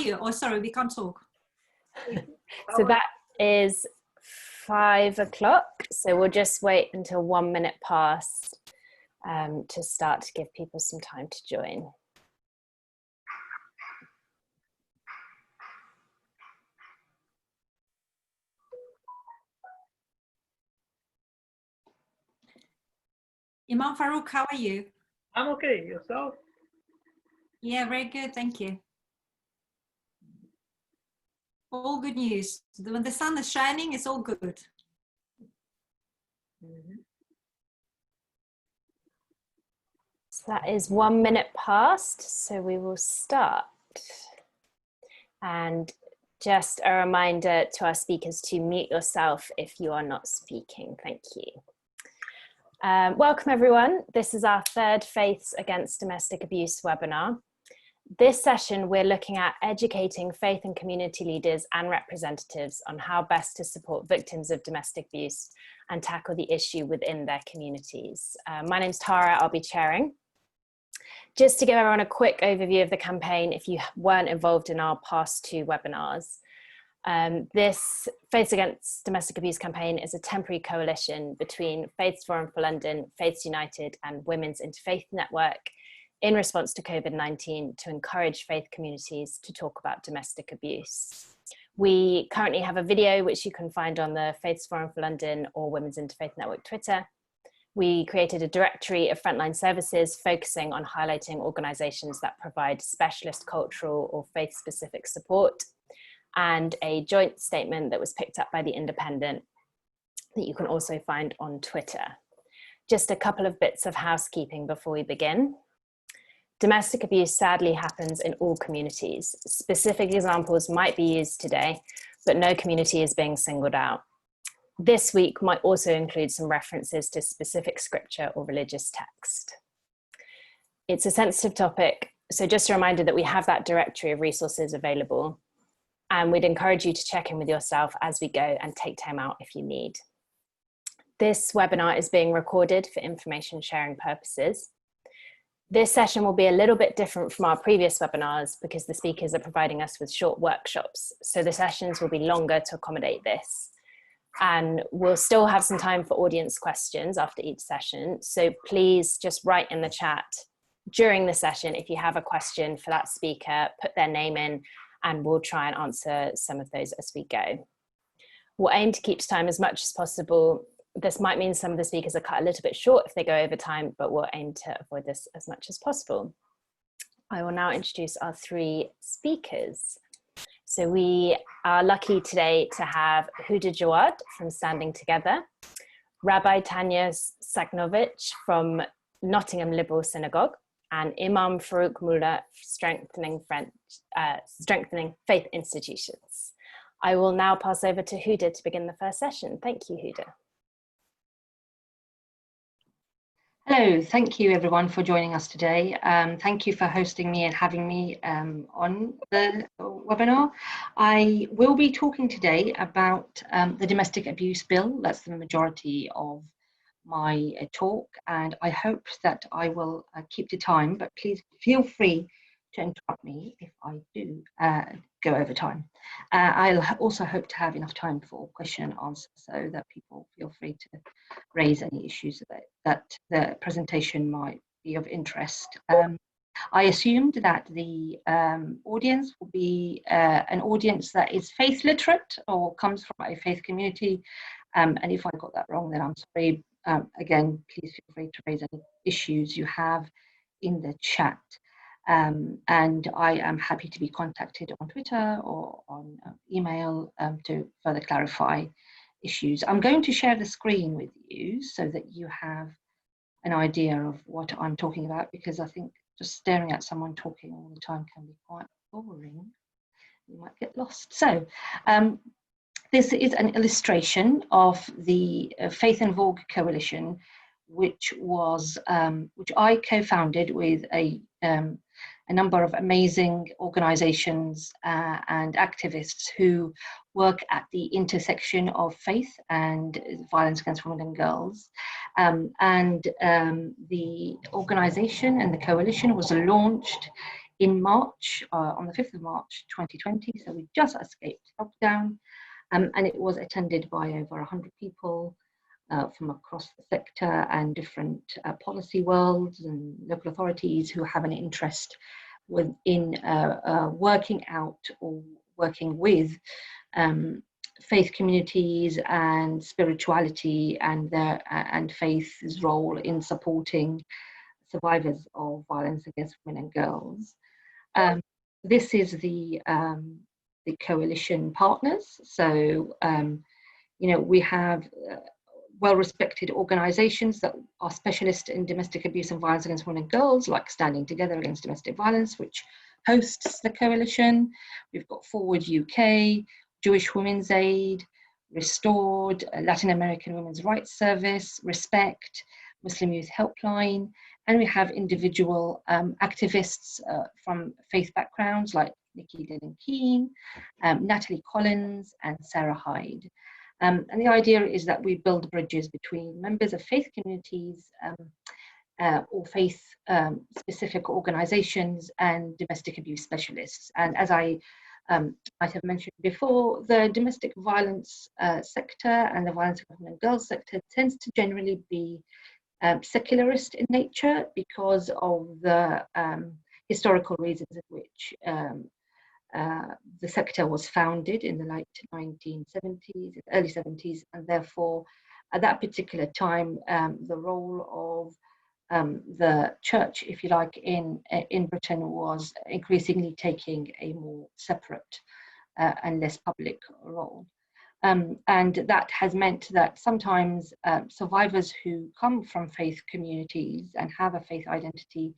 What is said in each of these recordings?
you? Oh, sorry, we can't talk. So that is 5 o'clock. So we'll just wait until 1 minute past to start to give people some time to join. Imam Farooq, how are you? I'm okay. Yourself? Yeah, very good. Thank you. All good news. When the sun is shining, it's all good. So that is 1 minute past, so we will start. And just a reminder to our speakers to mute yourself if you are not speaking. Thank you. Welcome everyone. This is our third Faiths Against Domestic Abuse webinar. This session, we're looking at educating faith and community leaders and representatives on how best to support victims of domestic abuse and tackle the issue within their communities. My name's Tara, I'll be chairing. Just to give everyone a quick overview of the campaign, if you weren't involved in our past 2 webinars, this Faiths Against Domestic Abuse campaign is a temporary coalition between Faiths Forum for London, Faiths United and Women's Interfaith Network in response to COVID-19 to encourage faith communities to talk about domestic abuse. We currently have a video which you can find on the Faiths Forum for London or Women's Interfaith Network Twitter. We created a directory of frontline services focusing on highlighting organisations that provide specialist cultural or faith-specific support, and a joint statement that was picked up by The Independent that you can also find on Twitter. Just a couple of bits of housekeeping before we begin. Domestic abuse sadly happens in all communities. Specific examples might be used today, but no community is being singled out. This week might also include some references to specific scripture or religious text. It's a sensitive topic, so just a reminder that we have that directory of resources available, and we'd encourage you to check in with yourself as we go and take time out if you need. This webinar is being recorded for information sharing purposes. This session will be a little bit different from our previous webinars because the speakers are providing us with short workshops, so the sessions will be longer to accommodate this. And we'll still have some time for audience questions after each session, so please just write in the chat during the session if you have a question for that speaker, put their name in, and we'll try and answer some of those as we go. We'll aim to keep to time as much as possible. This might mean some of the speakers are cut a little bit short if they go over time, but we'll aim to avoid this as much as possible. I will now introduce our 3 speakers. So we are lucky today to have Huda Jawad from Standing Together, Rabbi Tanya Sakhnovich from Nottingham Liberal Synagogue, and Imam Farooq Mulla, Strengthening Faith Institutions. I will now pass over to Huda to begin the first session. Thank you, Huda. Hello, thank you everyone for joining us today. Thank you for hosting me and having me on the webinar. I will be talking today about the domestic abuse bill. That's the majority of my talk, and I hope that I will keep to time, but please feel free to interrupt me if I do go over time. I'll also hope to have enough time for question and answer so that people feel free to raise any issues that the presentation might be of interest. I assumed that the audience will be an audience that is faith literate or comes from a faith community, and if I got that wrong, then I'm sorry. Again, please feel free to raise any issues you have in the chat. And I am happy to be contacted on Twitter or on email to further clarify issues. I'm going to share the screen with you so that you have an idea of what I'm talking about, because I think just staring at someone talking all the time can be quite boring. You might get lost. So this is an illustration of the Faith and Vogue Coalition, which I co-founded with a number of amazing organizations and activists who work at the intersection of faith and violence against women and girls. The organization and the coalition was launched in March, on the 5th of March 2020, so we just escaped lockdown, and it was attended by over 100 people from across the sector and different policy worlds and local authorities who have an interest in working out or working with faith communities and spirituality and faith's role in supporting survivors of violence against women and girls. This is the coalition partners. So, we have well-respected organisations that are specialists in domestic abuse and violence against women and girls, like Standing Together Against Domestic Violence, which hosts the coalition. We've got Forward UK, Jewish Women's Aid, Restored, Latin American Women's Rights Service, Respect, Muslim Youth Helpline, and we have individual activists from faith backgrounds like Nikki Dillon-Keene, Natalie Collins, and Sarah Hyde. And the idea is that we build bridges between members of faith communities or faith-specific organisations and domestic abuse specialists. And as I might have mentioned before, the domestic violence sector and the violence against women and girls sector tends to generally be secularist in nature because of the historical reasons in which the sector was founded in the late 1970s, early 70s, and therefore at that particular time the role of the church, if you like, in Britain was increasingly taking a more separate and less public role. And that has meant that sometimes survivors who come from faith communities and have a faith identity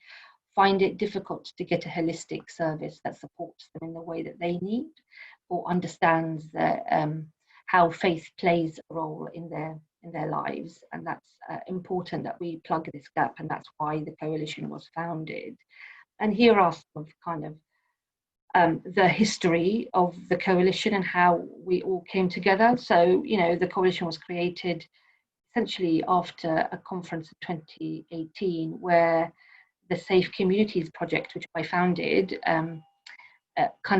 find it difficult to get a holistic service that supports them in the way that they need or understands how faith plays a role in their lives. And that's important that we plug this gap, and that's why the coalition was founded. And here are some of kind of the history of the coalition and how we all came together. So, the coalition was created essentially after a conference in 2018 where the Safe Communities Project, which I founded, kind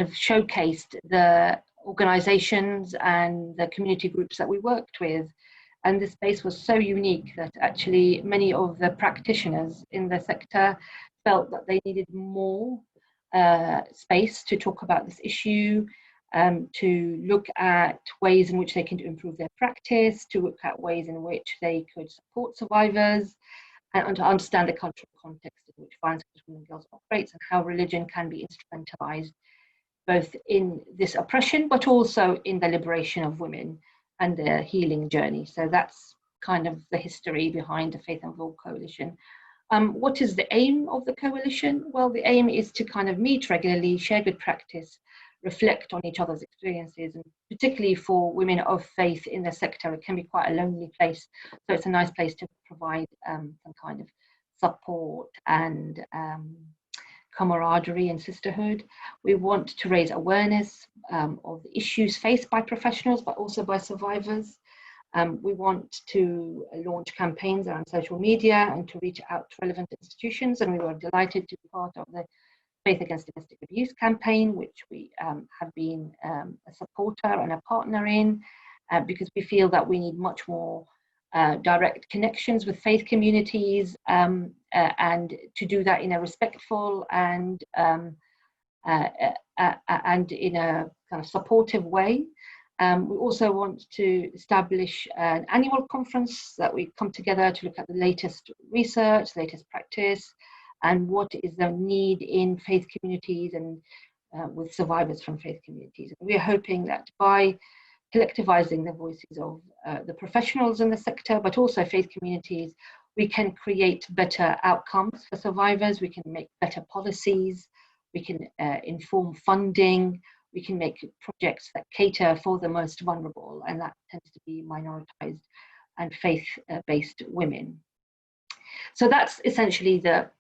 of showcased the organisations and the community groups that we worked with. And the space was so unique that actually many of the practitioners in the sector felt that they needed more space to talk about this issue, to look at ways in which they can improve their practice, to look at ways in which they could support survivors, and to understand the cultural context in which violence against women and girls operates and how religion can be instrumentalized both in this oppression but also in the liberation of women and their healing journey. So that's kind of the history behind the Faith and Law Coalition. What is the aim of the coalition? Well, the aim is to kind of meet regularly, share good practice, reflect on each other's experiences, and particularly for women of faith in the sector, it can be quite a lonely place. So it's a nice place to provide some kind of support and camaraderie and sisterhood. We want to raise awareness of the issues faced by professionals, but also by survivors. We want to launch campaigns around social media and to reach out to relevant institutions, and we were delighted to be part of the Faith Against Domestic Abuse campaign, which we have been a supporter and a partner in, because we feel that we need much more direct connections with faith communities, and to do that in a respectful and in a kind of supportive way. We also want to establish an annual conference that we come together to look at the latest research, latest practice, and what is the need in faith communities and with survivors from faith communities. And we're hoping that by collectivizing the voices of the professionals in the sector, but also faith communities, we can create better outcomes for survivors, we can make better policies, we can inform funding, we can make projects that cater for the most vulnerable, and that tends to be minoritized and faith-based women. So that's essentially the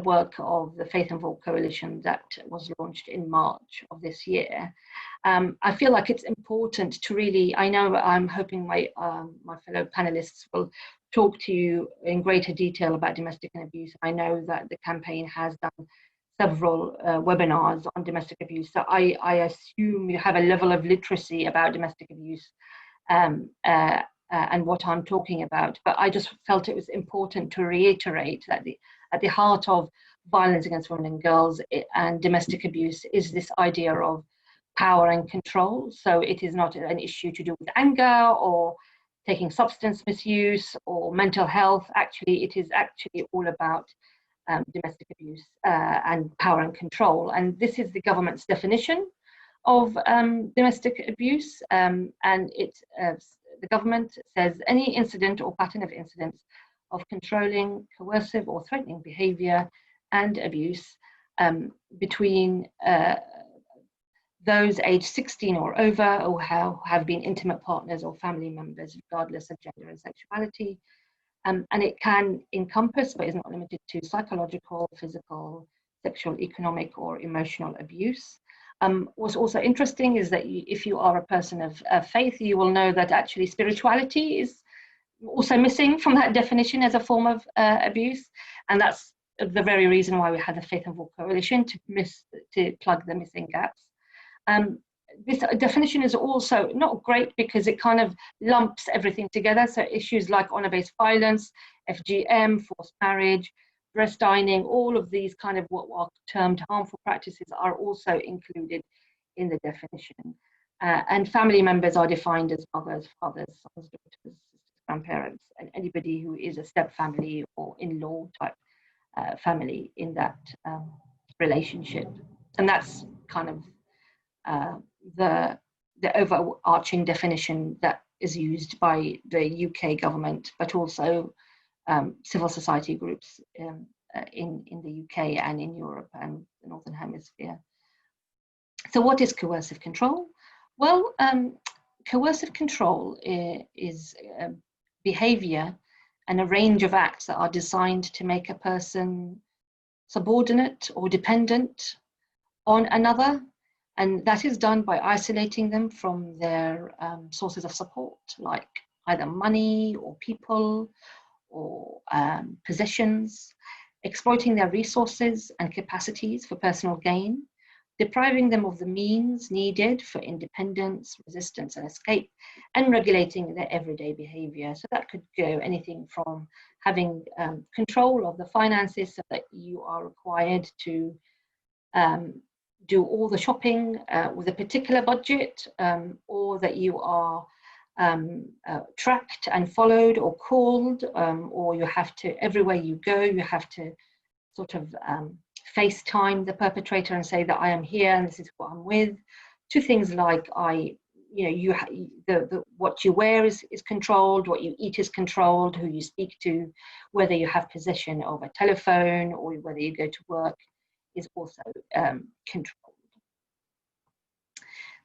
work of the Faith and Vault Coalition that was launched in March of this year. I feel like it's important to really, I know I'm hoping my fellow panelists will talk to you in greater detail about domestic abuse. I know that the campaign has done several webinars on domestic abuse. So I assume you have a level of literacy about domestic abuse and what I'm talking about. But I just felt it was important to reiterate that at the heart of violence against women and girls and domestic abuse is this idea of power and control. So it is not an issue to do with anger or taking substance misuse or mental health. Actually, it is actually all about domestic abuse and power and control. And this is the government's definition of domestic abuse. And the government says any incident or pattern of incidents of controlling, coercive or threatening behavior and abuse between those aged 16 or over, or have been intimate partners or family members, regardless of gender and sexuality. And it can encompass, but is not limited to, psychological, physical, sexual, economic, or emotional abuse. What's also interesting is that if you are a person of faith, you will know that actually spirituality is also missing from that definition as a form of abuse. And that's the very reason why we had the Faith and War Coalition, to plug the missing gaps. This definition is also not great because it kind of lumps everything together. So issues like honor-based violence, FGM, forced marriage, dress dyeing, all of these kind of what are termed harmful practices are also included in the definition. And family members are defined as mothers, fathers, sons, daughters, grandparents, and anybody who is a step family or in-law type family in that relationship. And that's kind of the overarching definition that is used by the UK government, but also civil society groups in the UK and in Europe and the Northern Hemisphere. So what is coercive control? Well, coercive control is behavior and a range of acts that are designed to make a person subordinate or dependent on another. And that is done by isolating them from their sources of support, like either money or people or possessions, exploiting their resources and capacities for personal gain, depriving them of the means needed for independence, resistance, and escape, and regulating their everyday behavior. So that could go anything from having control of the finances so that you are required to do all the shopping with a particular budget, or that you are tracked and followed or called, or you have to, everywhere you go, you have to sort of FaceTime the perpetrator and say that I am here and this is what I'm with, to things like what you wear is controlled, what you eat is controlled, who you speak to, whether you have possession of a telephone or whether you go to work is also controlled.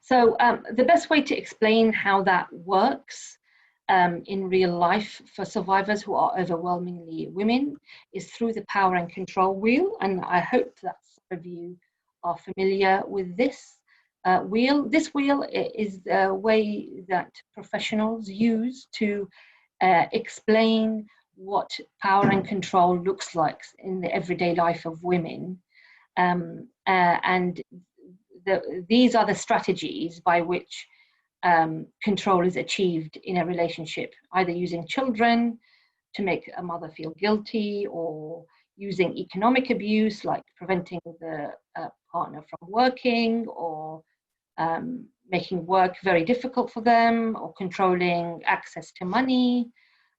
So the best way to explain how that works in real life for survivors who are overwhelmingly women is through the power and control wheel. And I hope that some of you are familiar with this wheel. This wheel is the way that professionals use to explain what power and control looks like in the everyday life of women. And these are the strategies by which control is achieved in a relationship, either using children to make a mother feel guilty, or using economic abuse, like preventing the partner from working, or making work very difficult for them, or controlling access to money,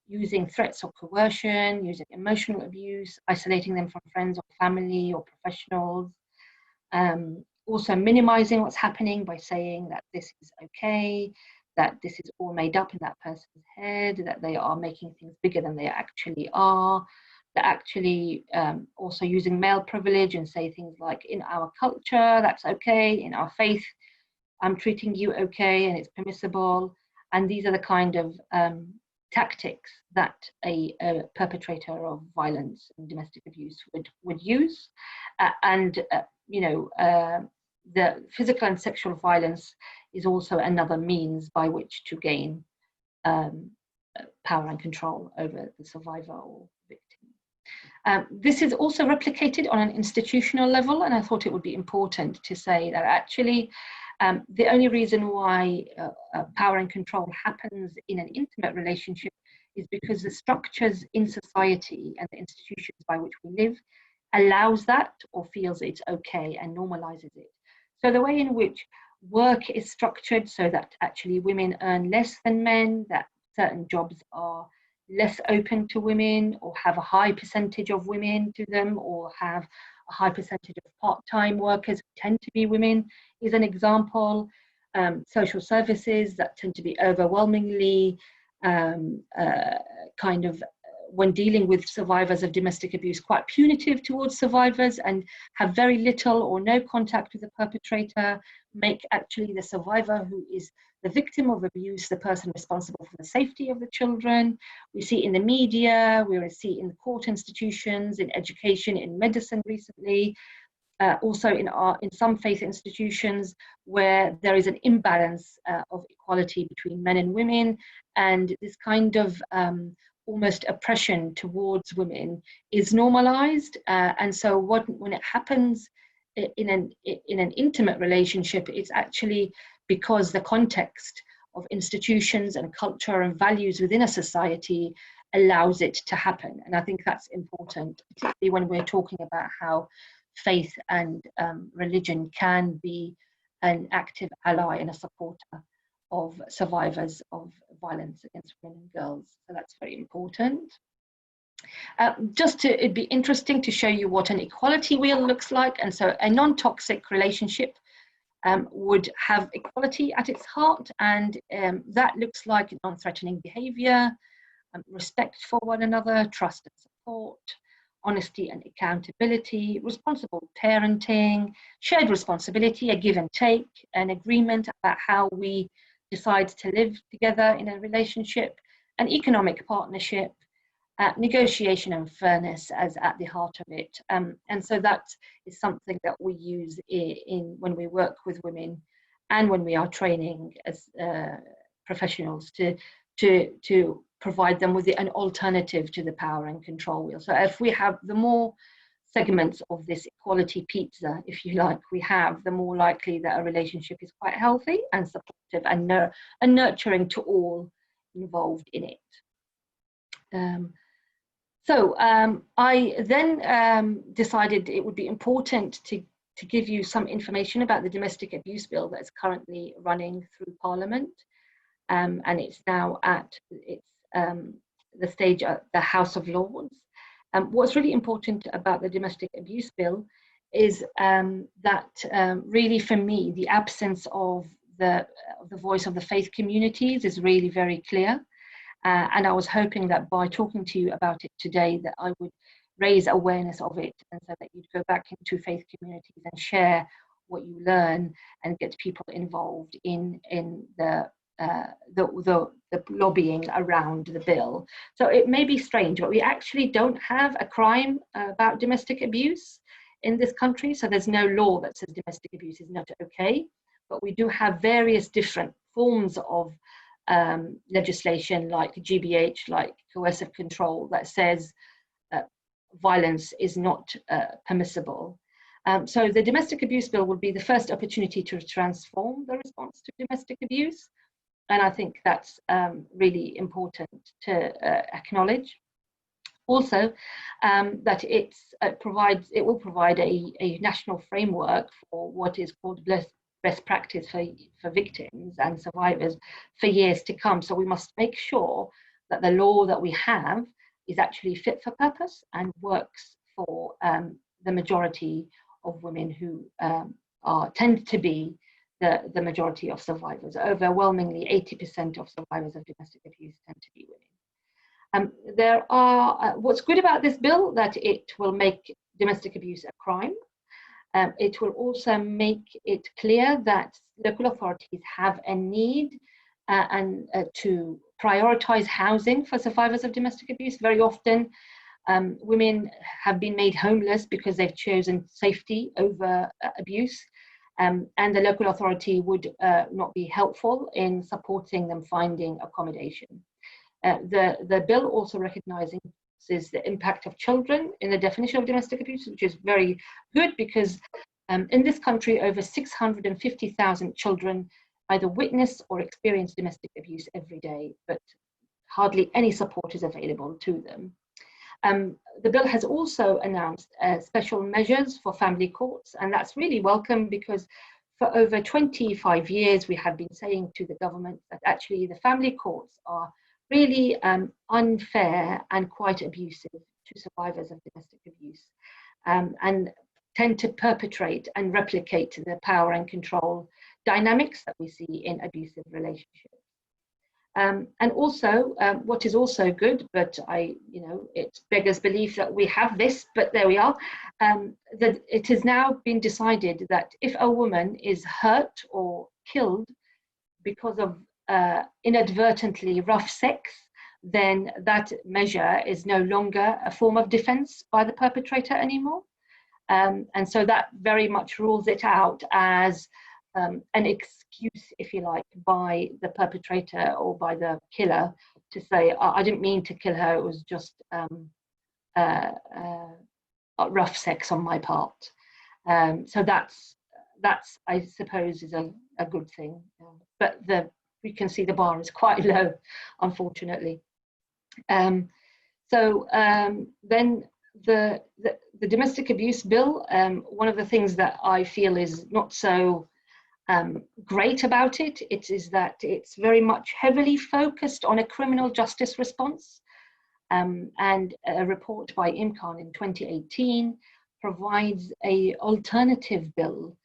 using threats or coercion, using emotional abuse, isolating them from friends or family or professionals. Also minimizing what's happening by saying that this is okay, that this is all made up in that person's head, that they are making things bigger than they actually are. They're actually also using male privilege and say things like, in our culture, that's okay, in our faith, I'm treating you okay and it's permissible. And these are the kind of tactics that a perpetrator of violence and domestic abuse would use. The physical and sexual violence is also another means by which to gain power and control over the survivor or victim. This is also replicated on an institutional level, and I thought it would be important to say that actually the only reason why power and control happens in an intimate relationship is because the structures in society and the institutions by which we live allows that or feels it's okay and normalizes it. So the way in which work is structured so that actually women earn less than men, that certain jobs are less open to women or have a high percentage of women to them or have a high percentage of part-time workers who tend to be women is an example. Social services that tend to be overwhelmingly kind of, when dealing with survivors of domestic abuse, quite punitive towards survivors and have very little or no contact with the perpetrator, make actually the survivor who is the victim of abuse the person responsible for the safety of the children. We see in the media, we see in the court institutions, in education, in medicine recently, also in some faith institutions where there is an imbalance of equality between men and women, and this kind of almost oppression towards women is normalized. And so when it happens in an intimate relationship, it's actually because the context of institutions and culture and values within a society allows it to happen. And I think that's important, particularly when we're talking about how faith and religion can be an active ally and a supporter of survivors of violence against women and girls. So that's very important. It'd be interesting to show you what an equality wheel looks like. And so a non-toxic relationship would have equality at its heart, and that looks like non-threatening behavior, respect for one another, trust and support, honesty and accountability, responsible parenting, shared responsibility, a give and take, an agreement about how we decide to live together in a relationship, an economic partnership, negotiation and fairness as at the heart of it. And so that is something that we use when we work with women and when we are training as professionals to provide them with an alternative to the power and control wheel. So if we have the more segments of this equality pizza, if you like, we have, the more likely that a relationship is quite healthy and supportive and nurturing to all involved in it. I then decided it would be important to give you some information about the domestic abuse bill that is currently running through Parliament, and it's now at the stage at the House of Lords. What's really important about the domestic abuse bill is that really, for me, the absence of the voice of the faith communities is really very clear. And I was hoping that by talking to you about it today, that I would raise awareness of it, and so that you'd go back into faith communities and share what you learn and get people involved in the lobbying around the bill. So it may be strange, but we actually don't have a crime about domestic abuse in this country. So there's no law that says domestic abuse is not okay, but we do have various different forms of legislation like GBH, like coercive control, that says violence is not permissible. So the domestic abuse bill would be the first opportunity to transform the response to domestic abuse. And I think that's really important to acknowledge. Also, that it will provide a national framework for what is called best practice for victims and survivors for years to come. So we must make sure that the law that we have is actually fit for purpose and works for the majority of women who tend to be the majority of survivors. Overwhelmingly, 80% of survivors of domestic abuse tend to be women. What's good about this bill, that it will make domestic abuse a crime. It will also make it clear that local authorities have a need to prioritize housing for survivors of domestic abuse. Very often, women have been made homeless because they've chosen safety over abuse, and the local authority would not be helpful in supporting them finding accommodation. The bill also recognizing the impact of children in the definition of domestic abuse, which is very good because in this country, over 650,000 children either witness or experience domestic abuse every day, but hardly any support is available to them. The bill has also announced special measures for family courts, and that's really welcome because for over 25 years we have been saying to the government that actually the family courts are really unfair and quite abusive to survivors of domestic abuse, and tend to perpetrate and replicate the power and control dynamics that we see in abusive relationships. And also, what is also good, but it beggars belief that we have this, but there we are, that it has now been decided that if a woman is hurt or killed because of inadvertently rough sex, then that measure is no longer a form of defense by the perpetrator anymore. And so that very much rules it out as an excuse, if you like, by the perpetrator or by the killer to say, I didn't mean to kill her, it was just rough sex on my part. So that's I suppose is a good thing, but we can see the bar is quite low, unfortunately. Then the domestic abuse bill, one of the things that I feel is not so great about it is that it's very much heavily focused on a criminal justice response. And a report by Imam in 2018 provides an alternative bill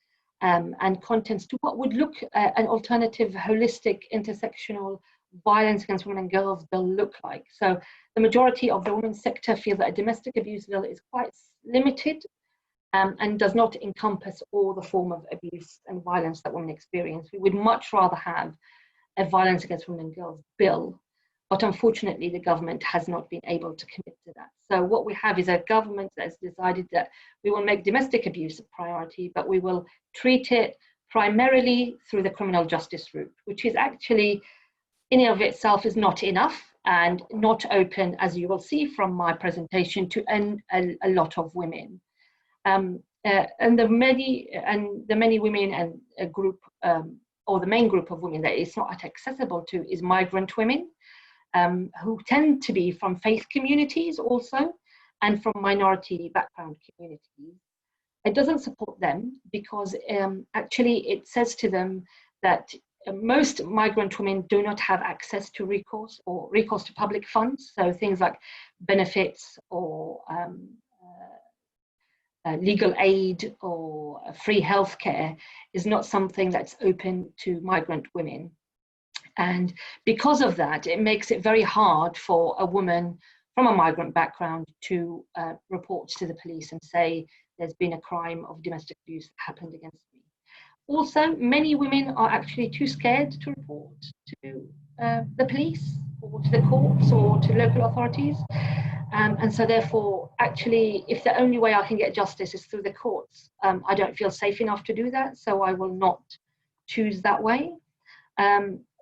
and contents to what would look an alternative, holistic, intersectional violence against women and girls bill look like. So the majority of the women's sector feel that a domestic abuse bill is quite limited and does not encompass all the form of abuse and violence that women experience. We would much rather have a violence against women and girls bill, but unfortunately the government has not been able to commit to that. So what we have is a government that has decided that we will make domestic abuse a priority, but we will treat it primarily through the criminal justice route, which is actually in and of itself is not enough and not open, as you will see from my presentation, to a lot of women. And the many women and a group, or the main group of women that it's not accessible to is migrant women, who tend to be from faith communities also, and from minority background communities. It doesn't support them because actually it says to them that most migrant women do not have access to recourse or recourse to public funds. So things like benefits or legal aid or free healthcare is not something that's open to migrant women. And because of that, it makes it very hard for a woman from a migrant background to report to the police and say there's been a crime of domestic abuse that happened against me. Also, many women are actually too scared to report to the police or to the courts or to local authorities. And so therefore, actually, if the only way I can get justice is through the courts, I don't feel safe enough to do that, so I will not choose that way.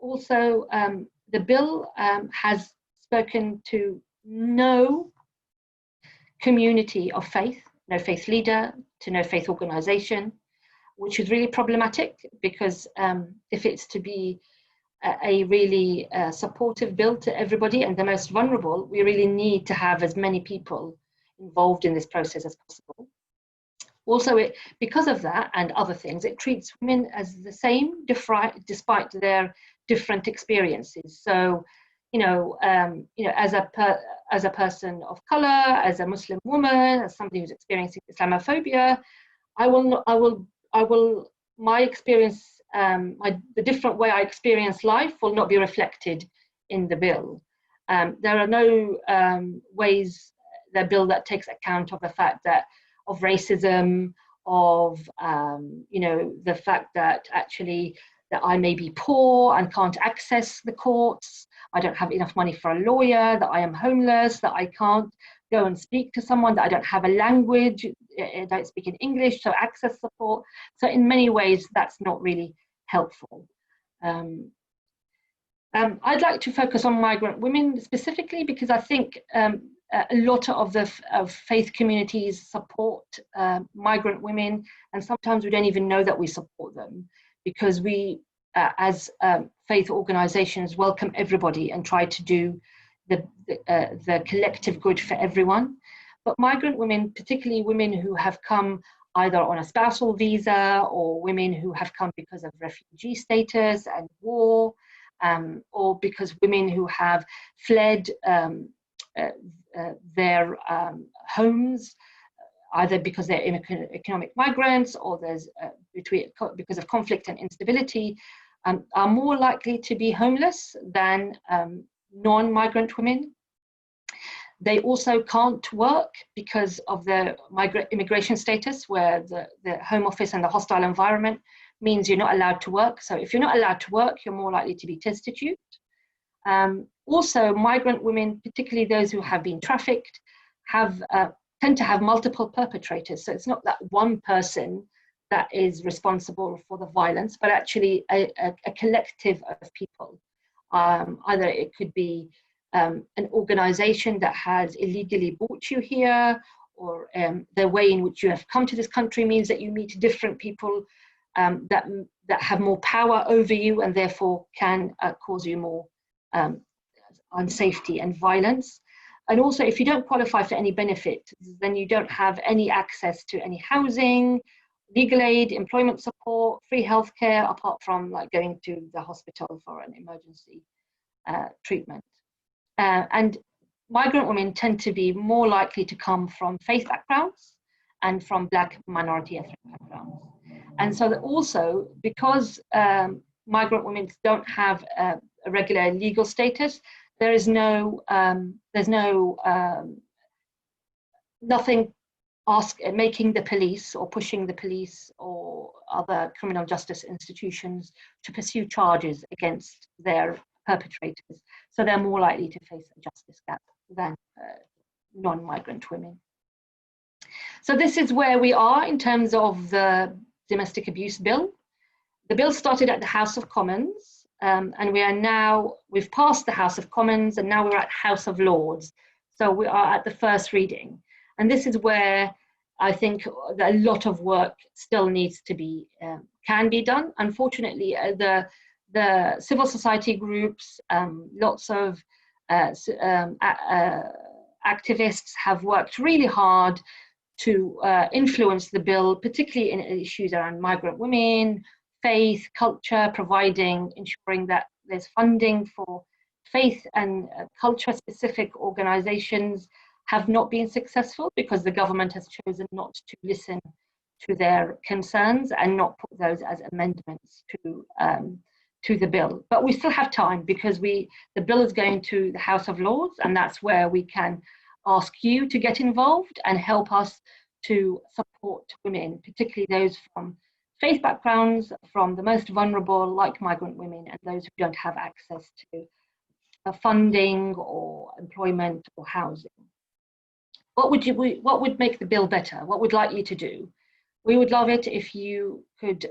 Also, the bill has spoken to no community of faith, no faith leader, to no faith organization, which is really problematic because if it's to be a really supportive bill to everybody and the most vulnerable, we really need to have as many people involved in this process as possible. Also, because of that and other things, it treats women as the same, despite their different experiences. So, as a person of color, as a Muslim woman, as somebody who's experiencing Islamophobia, my experience, the different way I experience life will not be reflected in the bill. There are no ways the bill that takes account of the fact that of racism, of the fact that actually that I may be poor and can't access the courts, I don't have enough money for a lawyer, that I am homeless, that I can't go and speak to someone, that I don't have a language, I don't speak in English, so access support. So in many ways, that's not really helpful. I'd like to focus on migrant women specifically because I think a lot of the faith communities support migrant women, and sometimes we don't even know that we support them, because we, as faith organizations, welcome everybody and try to do the collective good for everyone. But migrant women, particularly women who have come either on a spousal visa, or women who have come because of refugee status and war, or because women who have fled their homes, either because they're economic migrants, or there's because of conflict and instability, are more likely to be homeless than non-migrant women. They also can't work because of their immigration status, where the Home Office and the hostile environment means you're not allowed to work. So if you're not allowed to work, you're more likely to be destitute. Also, migrant women, particularly those who have been trafficked, tend to have multiple perpetrators. So it's not that one person that is responsible for the violence, but actually a collective of people. Either it could be an organization that has illegally brought you here, or the way in which you have come to this country means that you meet different people that have more power over you, and therefore can cause you more unsafety and violence. And also, if you don't qualify for any benefit, then you don't have any access to any housing, legal aid, employment support, free healthcare, apart from like going to the hospital for an emergency treatment. And migrant women tend to be more likely to come from faith backgrounds and from Black minority ethnic backgrounds. And so that also, because migrant women don't have a regular legal status, there is nothing making the police or pushing the police or other criminal justice institutions to pursue charges against their perpetrators. So they're more likely to face a justice gap than non-migrant women. So this is where we are in terms of the domestic abuse bill. The bill started at the House of Commons, and we've passed the House of Commons, and now we're at House of Lords. So we are at the first reading. And this is where I think that a lot of work still needs to be, can be done. Unfortunately, the civil society groups, lots of activists have worked really hard to influence the bill, particularly in issues around migrant women, faith, culture, ensuring that there's funding for faith and culture-specific organizations have not been successful because the government has chosen not to listen to their concerns and not put those as amendments to the bill. But we still have time, because the bill is going to the House of Lords, and that's where we can ask you to get involved and help us to support women, particularly those from faith backgrounds, from the most vulnerable, like migrant women, and those who don't have access to funding or employment or housing. What would make the bill better? What would like you to do? We would love it if you could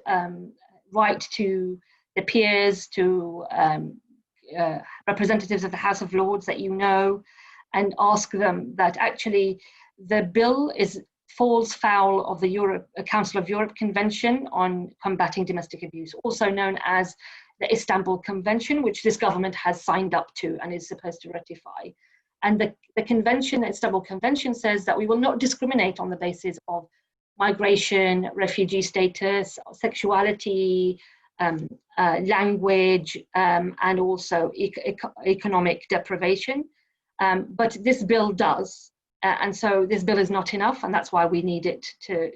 write to the peers, to representatives of the House of Lords that you know, and ask them that actually the bill falls foul of the Council of Europe Convention on Combating Domestic Abuse, also known as the Istanbul Convention, which this government has signed up to and is supposed to ratify. And the convention, the Istanbul Convention, says that we will not discriminate on the basis of migration, refugee status, sexuality, language, and also economic deprivation. But this bill does. And so this bill is not enough, and that's why we need it to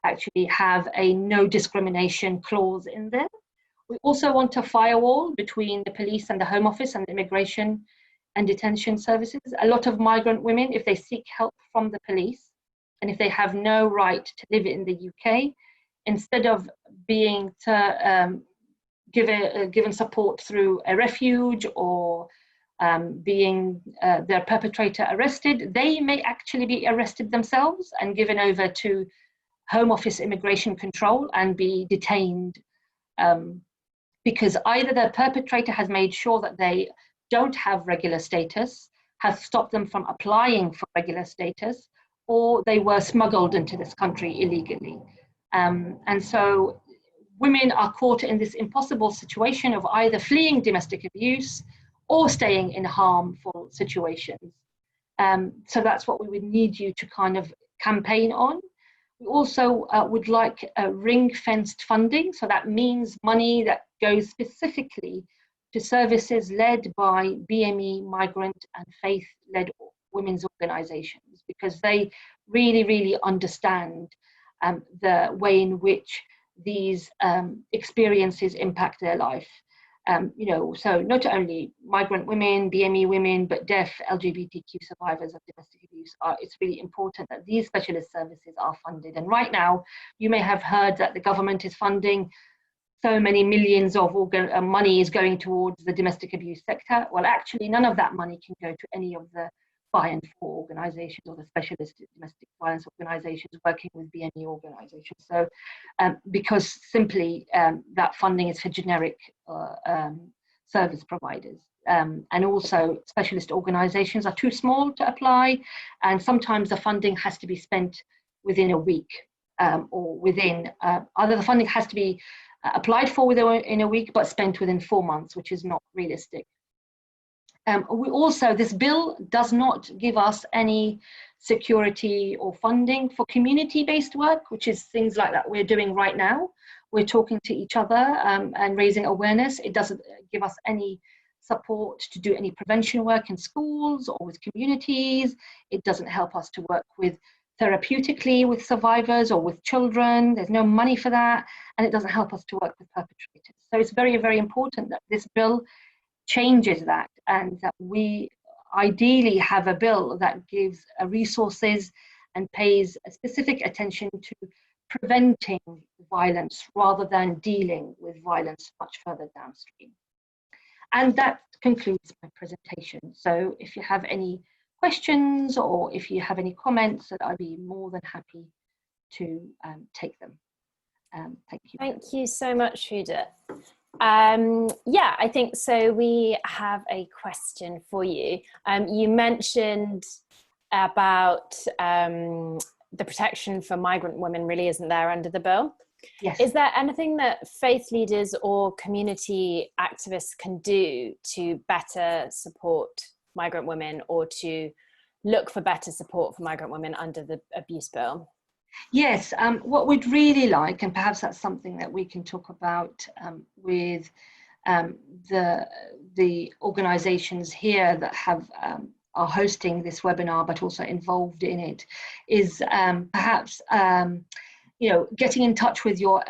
actually have a no discrimination clause in there. We also want a firewall between the police and the Home Office and immigration and detention services. A lot of migrant women, if they seek help from the police, and if they have no right to live in the UK, instead of being given support through a refuge or being their perpetrator arrested, they may actually be arrested themselves and given over to Home Office immigration control and be detained, because either the perpetrator has made sure that they don't have regular status, has stopped them from applying for regular status, or they were smuggled into this country illegally. And so women are caught in this impossible situation of either fleeing domestic abuse or staying in harmful situations. So that's what we would need you to kind of campaign on. We also would like ring-fenced funding. So that means money that goes specifically to services led by BME, migrant and faith-led women's organizations, because they really, really understand the way in which these experiences impact their life. So not only migrant women, BME women, but deaf, LGBTQ survivors of domestic abuse. It's really important that these specialist services are funded. And right now, you may have heard that the government is funding so many millions of money is going towards the domestic abuse sector. Well, actually, none of that money can go to any of the by and for organizations or the specialist domestic violence organizations working with BME organizations. So because simply that funding is for generic service providers. And also specialist organizations are too small to apply, and sometimes the funding has to be spent within a week or within, either the funding has to be applied for within a week but spent within 4 months, which is not realistic. We also, this bill does not give us any security or funding for community-based work, which is things like that we're doing right now. We're talking to each other and raising awareness. It doesn't give us any support to do any prevention work in schools or with communities. It doesn't help us to work with therapeutically with survivors or with children. There's no money for that, and it doesn't help us to work with perpetrators. So it's very, very important that this bill changes that, and that we ideally have a bill that gives resources and pays a specific attention to preventing violence rather than dealing with violence much further downstream. And that concludes my presentation. So if you have any questions or if you have any comments, that I'd be more than happy to take them. Thank you. Thank you so much, Huda. Yeah, I think so. We have a question for you. You mentioned about the protection for migrant women really isn't there under the bill. Yes. Is there anything that faith leaders or community activists can do to better support migrant women, or to look for better support for migrant women under the abuse bill? Yes, what we'd really like, and perhaps that's something that we can talk about with the organizations here that have are hosting this webinar but also involved in it, is perhaps getting in touch with your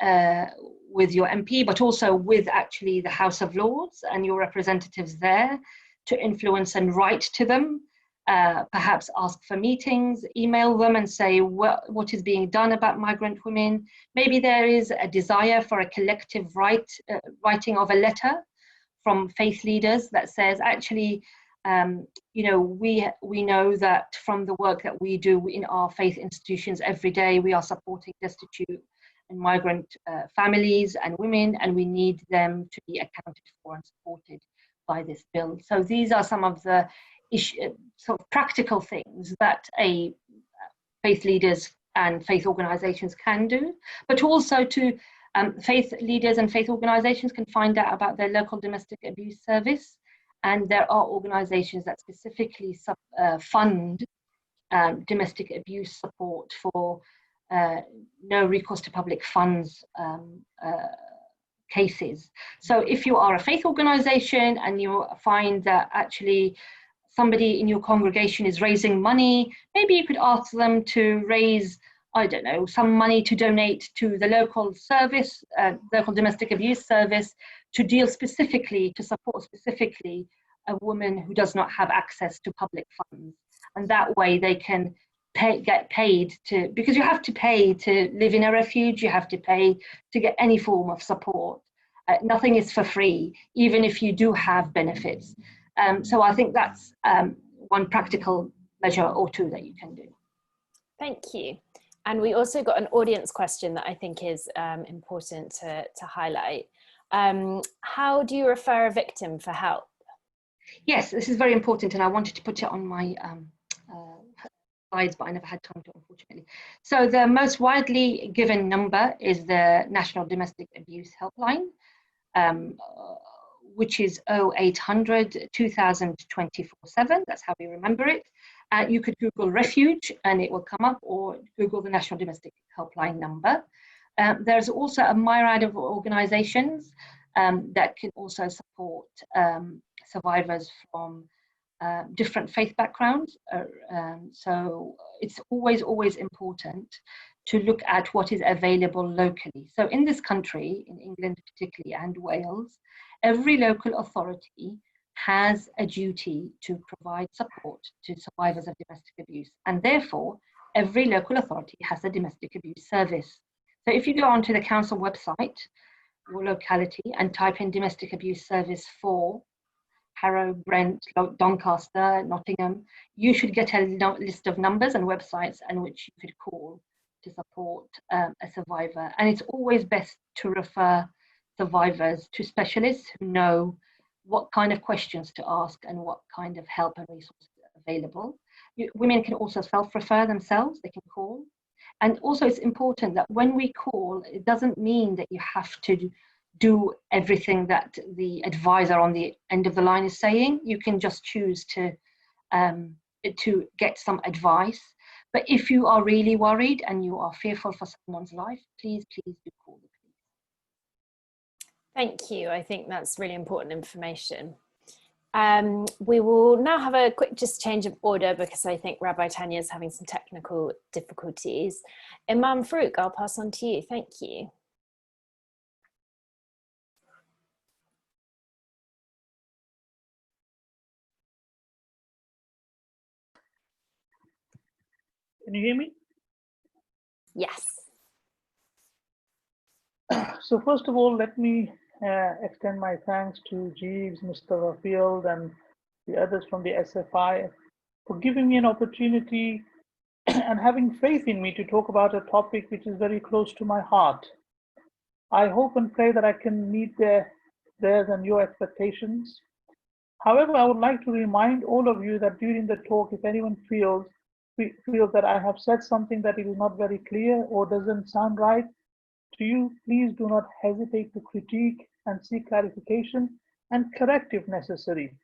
MP, but also with actually the House of Lords and your representatives there, to influence and write to them. Perhaps ask for meetings, email them and say what is being done about migrant women. Maybe there is a desire for a collective writing of a letter from faith leaders that says, actually, we know that from the work that we do in our faith institutions every day, we are supporting destitute and migrant families and women, and we need them to be accounted for and supported by this bill. So these are some of the sort of practical things that faith leaders and faith organizations can do, but also to faith leaders and faith organizations can find out about their local domestic abuse service, and there are organizations that specifically fund domestic abuse support for no recourse to public funds cases. So if you are a faith organization and you find that actually somebody in your congregation is raising money, maybe you could ask them to raise, I don't know, some money to donate to the local service, local domestic abuse service, to deal specifically, to support specifically a woman who does not have access to public funds. And that way they can get paid to, because you have to pay to live in a refuge, you have to pay to get any form of support. Nothing is for free, even if you do have benefits. So I think that's one practical measure or two that you can do. Thank you. And we also got an audience question that I think is important to highlight. How do you refer a victim for help? Yes, this is very important, and I wanted to put it on my slides, but I never had time to, unfortunately. So the most widely given number is the National Domestic Abuse Helpline, which is 0800 2000 24/7. That's how we remember it. You could Google Refuge and it will come up, or Google the National Domestic Helpline number. There's also a myriad of organizations that can also support survivors from different faith backgrounds. So it's always important to look at what is available locally. So in this country, in England particularly, and Wales, every local authority has a duty to provide support to survivors of domestic abuse, and therefore every local authority has a domestic abuse service. So if you go onto the council website, your locality, and type in domestic abuse service for Harrow, Brent, Doncaster, Nottingham, you should get a list of numbers and websites in which you could call to support a survivor. And it's always best to refer survivors to specialists who know what kind of questions to ask and what kind of help and resources are available. Women can also self-refer themselves, they can call. And also it's important that when we call, it doesn't mean that you have to do everything that the advisor on the end of the line is saying. You can just choose to get some advice. But if you are really worried and you are fearful for someone's life, please do call the police. Thank you. I think that's really important information. We will now have a quick just change of order because I think Rabbi Tanya is having some technical difficulties. Imam Farooq, I'll pass on to you. Thank you. Can you hear me? Yes. So first of all, let me extend my thanks to Jeeves, Mr. Rafield, and the others from the SFI for giving me an opportunity and having faith in me to talk about a topic which is very close to my heart. I hope and pray that I can meet theirs and your expectations. However, I would like to remind all of you that during the talk, if anyone feels that I have said something that is not very clear or doesn't sound right to you, please do not hesitate to critique and seek clarification and correct if necessary.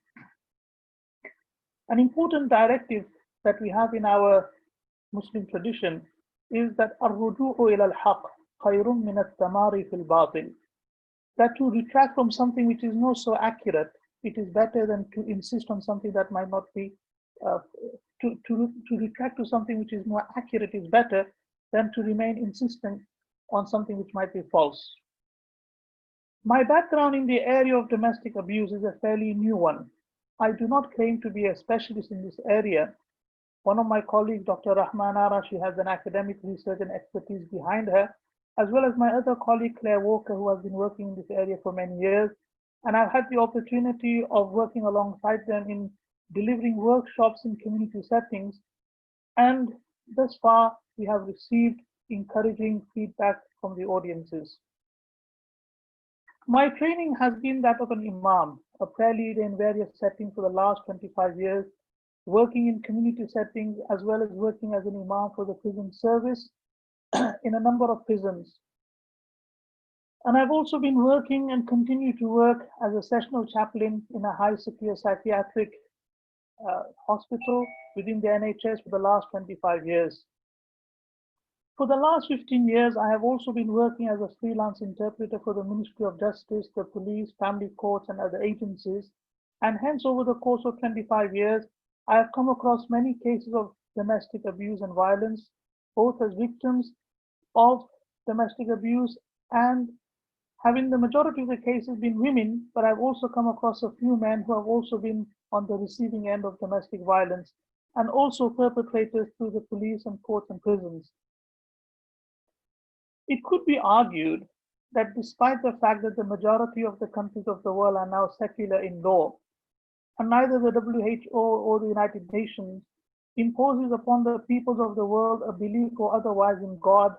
An important directive that we have in our Muslim tradition is that ar-ruju'u ila al-haq khayrun min at-tamari fil batil. That to retract from something which is not so accurate, it is better than to insist on something that might not be. To retract to something which is more accurate is better than to remain insistent on something which might be false. My background in the area of domestic abuse is a fairly new one. I do not claim to be a specialist in this area. One of my colleagues, Dr. Rahman Ara, she has an academic research and expertise behind her, as well as my other colleague, Claire Walker, who has been working in this area for many years. And I've had the opportunity of working alongside them in delivering workshops in community settings. And thus far, we have received encouraging feedback from the audiences. My training has been that of an Imam, a prayer leader in various settings for the last 25 years, working in community settings as well as working as an Imam for the prison service in a number of prisons. And I've also been working and continue to work as a sessional chaplain in a high secure psychiatric hospital within the NHS for the last 25 years. For the last 15 years, I have also been working as a freelance interpreter for the Ministry of Justice, the police, family courts, and other agencies. And hence, over the course of 25 years, I have come across many cases of domestic abuse and violence, both as victims of domestic abuse and having the majority of the cases been women, but I've also come across a few men who have also been on the receiving end of domestic violence and also perpetrators through the police and courts and prisons. It could be argued that despite the fact that the majority of the countries of the world are now secular in law, and neither the WHO or the United Nations imposes upon the peoples of the world a belief or otherwise in God,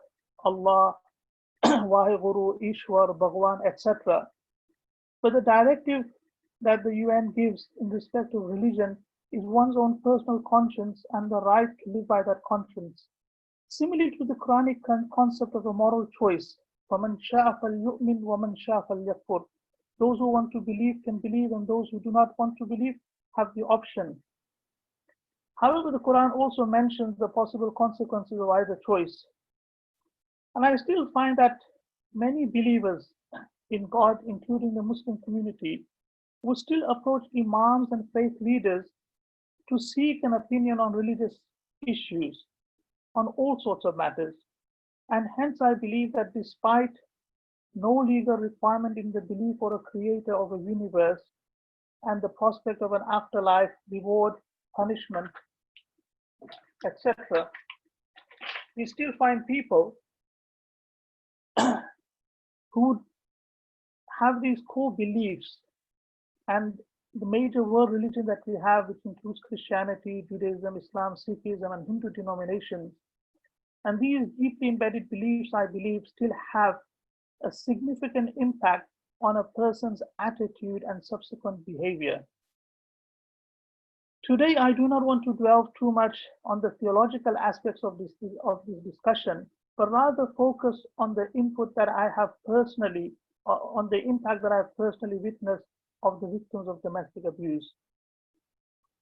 Allah, Waheguru, Ishwar, Bhagwan, etc. But the directive that the UN gives in respect of religion is one's own personal conscience and the right to live by that conscience. Similarly to the Quranic concept of a moral choice, فَمَنْ شَاءَ فَلْيُؤْمِنْ وَمَنْ شَاءَ فَلْيَكْفُرْ. Those who want to believe can believe, and those who do not want to believe have the option. However, the Quran also mentions the possible consequences of either choice. And I still find that many believers in God, including the Muslim community, will still approach imams and faith leaders to seek an opinion on religious issues, on all sorts of matters. And hence I believe that despite no legal requirement in the belief or a creator of a universe and the prospect of an afterlife, reward, punishment, etc., we still find people who have these core beliefs. And the major world religion that we have, which includes Christianity, Judaism, Islam, Sikhism, and Hindu denominations, and these deeply embedded beliefs, I believe, still have a significant impact on a person's attitude and subsequent behavior. Today, I do not want to dwell too much on the theological aspects of this discussion, but rather focus on the input that I have personally, on the impact that I have personally witnessed of the victims of domestic abuse.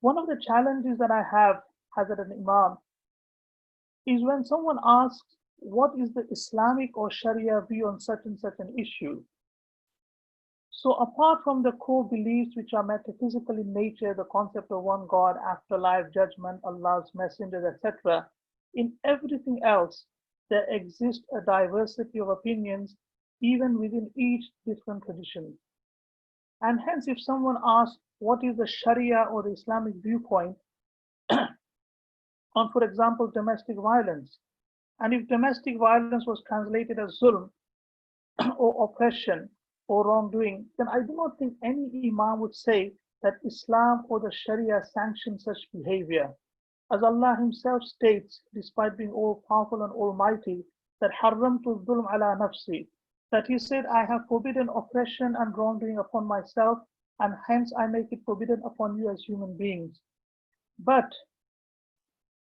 One of the challenges that I have as an Imam is when someone asks, what is the Islamic or Sharia view on such and such an issue? So apart from the core beliefs which are metaphysical in nature, the concept of one God, afterlife, judgment, Allah's messengers, etc., in everything else, there exists a diversity of opinions even within each different tradition. And hence, if someone asks, what is the Sharia or the Islamic viewpoint on, for example, domestic violence? And if domestic violence was translated as zulm or oppression or wrongdoing, then I do not think any Imam would say that Islam or the Sharia sanctions such behavior. As Allah Himself states, despite being all powerful and almighty, that haramtu zulm ala nafsi, that He said, I have forbidden oppression and wrongdoing upon myself, and hence I make it forbidden upon you as human beings. But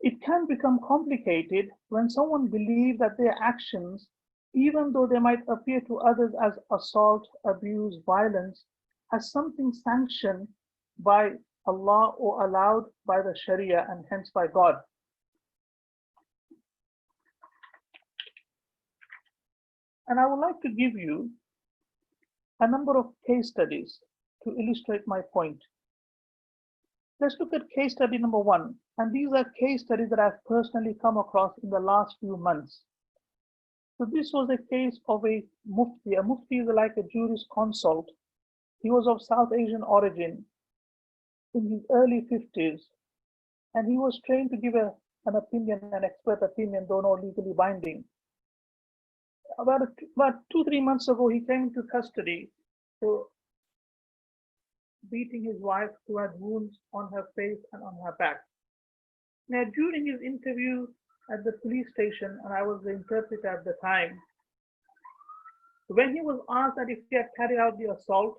it can become complicated when someone believes that their actions, even though they might appear to others as assault, abuse, violence, has something sanctioned by Allah or allowed by the Sharia and hence by God. And I would like to give you a number of case studies to illustrate my point. Let's look at case study number 1. And these are case studies that I've personally come across in the last few months. So this was a case of a mufti. A mufti is like a jurisconsult. He was of South Asian origin in his early 50s. And he was trained to give an opinion, an expert opinion, though not legally binding. About 2-3 months ago, he came into custody for beating his wife who had wounds on her face and on her back. Now, during his interview at the police station, and I was the interpreter at the time, when he was asked that if he had carried out the assault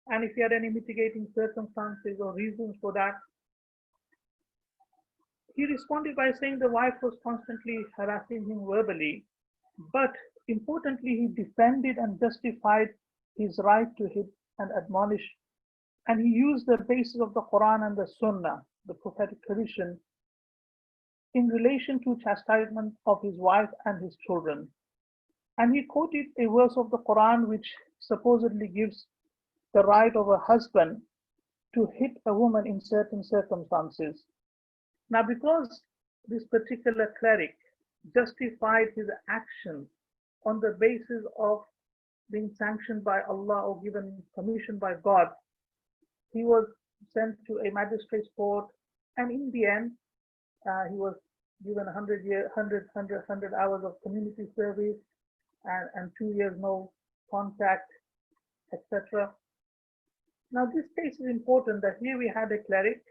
and if he had any mitigating circumstances or reasons for that, he responded by saying the wife was constantly harassing him verbally, but importantly, he defended and justified his right to hit and admonish, and he used the basis of the Quran and the Sunnah, the prophetic tradition, in relation to chastisement of his wife and his children. And he quoted a verse of the Quran which supposedly gives the right of a husband to hit a woman in certain circumstances. Now, because this particular cleric justified his action on the basis of being sanctioned by Allah or given permission by God, he was sent to a magistrate's court, and in the end, he was given 100 hours of community service and 2 years no contact, etc. Now, this case is important that here we had a cleric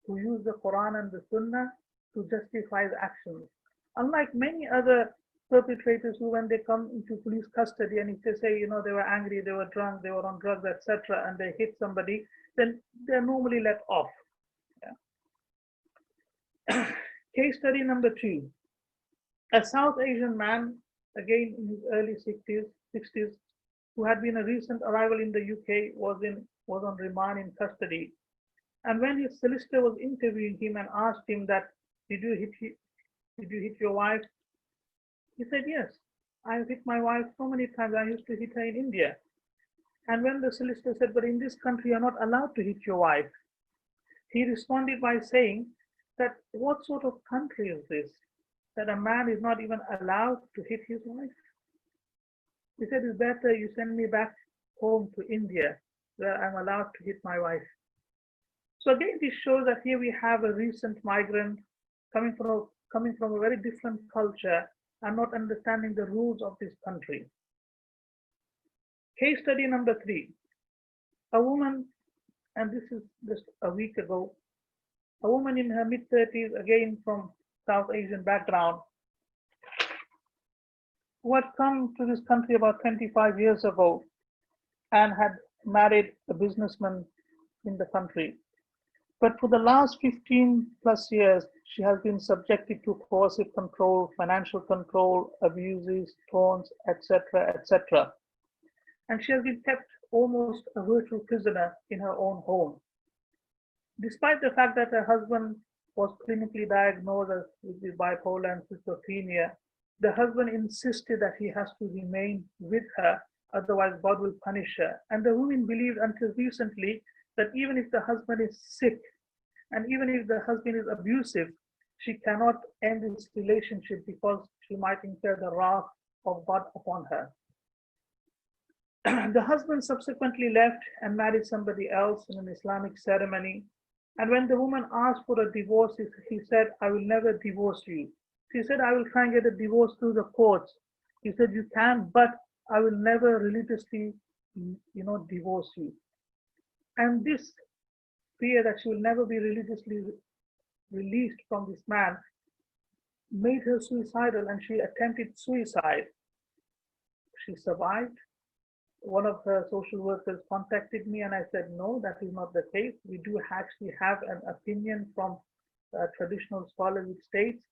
who used the Quran and the Sunnah to justify his actions. Unlike many other perpetrators who, when they come into police custody, and if they say, they were angry, they were drunk, they were on drugs, etc., and they hit somebody, then they're normally let off. Yeah. Case study number 2. A South Asian man, again in his early 60s, who had been a recent arrival in the UK, was on remand in custody. And when his solicitor was interviewing him and asked him that, did you hit your wife? He said, yes, I've hit my wife so many times. I used to hit her in India. And when the solicitor said, but in this country, you're not allowed to hit your wife, he responded by saying that, what sort of country is this, that a man is not even allowed to hit his wife? He said, it's better you send me back home to India, where I'm allowed to hit my wife. So again, this shows that here we have a recent migrant coming from a very different culture and not understanding the rules of this country. Case study number 3. A woman, and this is just a week ago, a woman in her mid-30s, again from South Asian background, who had come to this country about 25 years ago and had married a businessman in the country. But for the last 15 plus years, she has been subjected to coercive control, financial control, abuses, taunts, etc., etc. And she has been kept almost a virtual prisoner in her own home. Despite the fact that her husband was clinically diagnosed with bipolar and schizophrenia, the husband insisted that he has to remain with her, otherwise God will punish her. And the woman believed until recently that even if the husband is sick, and even if the husband is abusive, she cannot end this relationship because she might incur the wrath of God upon her. The husband subsequently left and married somebody else in an Islamic ceremony. And when the woman asked for a divorce, he said, I will never divorce you. She said, I will try and get a divorce through the courts. He said, you can, but I will never religiously, divorce you. And this fear that she will never be religiously released from this man made her suicidal, and she attempted suicide. She survived. One of her social workers contacted me and I said, no, that is not the case. We do actually have an opinion from traditional scholars which states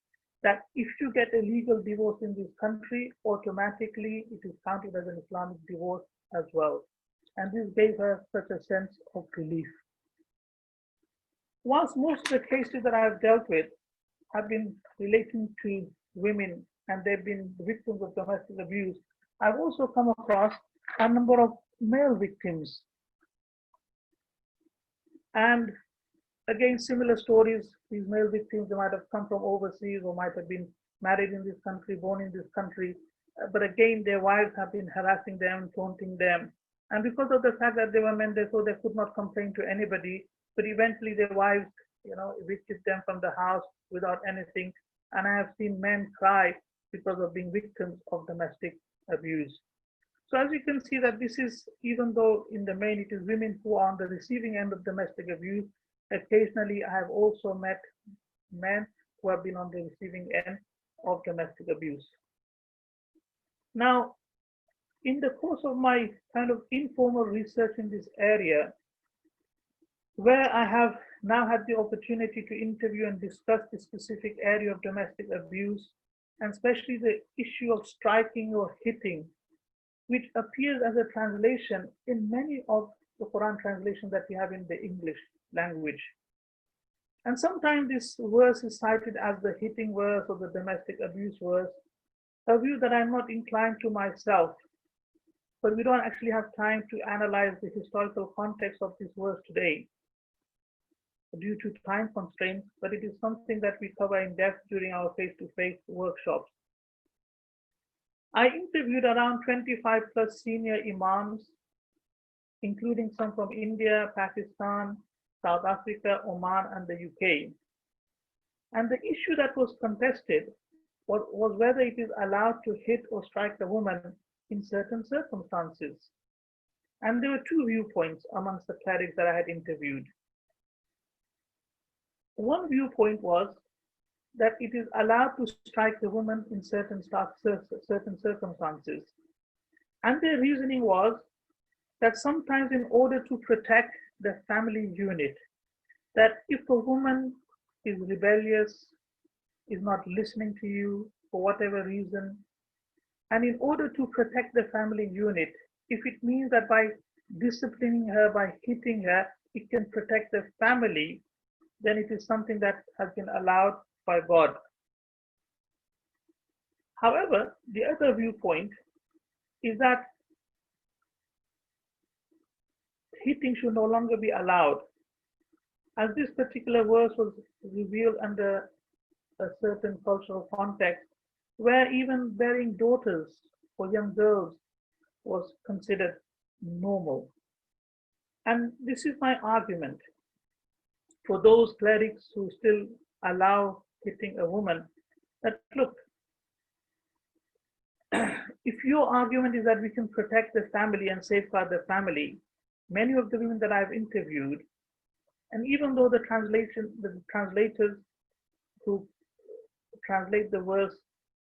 that if you get a legal divorce in this country, automatically it is counted as an Islamic divorce as well. And this gave her such a sense of relief. Whilst most of the cases that I have dealt with have been relating to women and they've been victims of domestic abuse, I've also come across a number of male victims. And again, similar stories. These male victims, they might have come from overseas or might have been married in this country, born in this country. But again, their wives have been harassing them, taunting them. And because of the fact that they were men, they thought they could not complain to anybody. But eventually their wives, evicted them from the house without anything. And I have seen men cry because of being victims of domestic abuse. So as you can see that this is, even though in the main it is women who are on the receiving end of domestic abuse, occasionally I have also met men who have been on the receiving end of domestic abuse. Now, in the course of my kind of informal research in this area, where I have now had the opportunity to interview and discuss the specific area of domestic abuse, and especially the issue of striking or hitting, which appears as a translation in many of the Quran translations that we have in the English language. And sometimes this verse is cited as the hitting verse or the domestic abuse verse, a view that I'm not inclined to myself. But we don't actually have time to analyze the historical context of this verse today due to time constraints, but it is something that we cover in depth during our face-to-face workshops. I interviewed around 25 plus senior Imams, including some from India, Pakistan, South Africa, Oman, and the UK. And the issue that was contested was whether it is allowed to hit or strike a woman in certain circumstances. And there were two viewpoints amongst the clerics that I had interviewed. One viewpoint was that it is allowed to strike the woman in certain circumstances. And their reasoning was that sometimes in order to protect the family unit, that if a woman is rebellious, is not listening to you for whatever reason, and in order to protect the family unit, if it means that by disciplining her, by hitting her, it can protect the family, then it is something that has been allowed by God. However, the other viewpoint is that hitting should no longer be allowed, as this particular verse was revealed under a certain cultural context where even bearing daughters or young girls was considered normal. And this is my argument for those clerics who still allow hitting a woman, that look, if your argument is that we can protect the family and safeguard the family, many of the women that I've interviewed, and even though the translators who translate the verse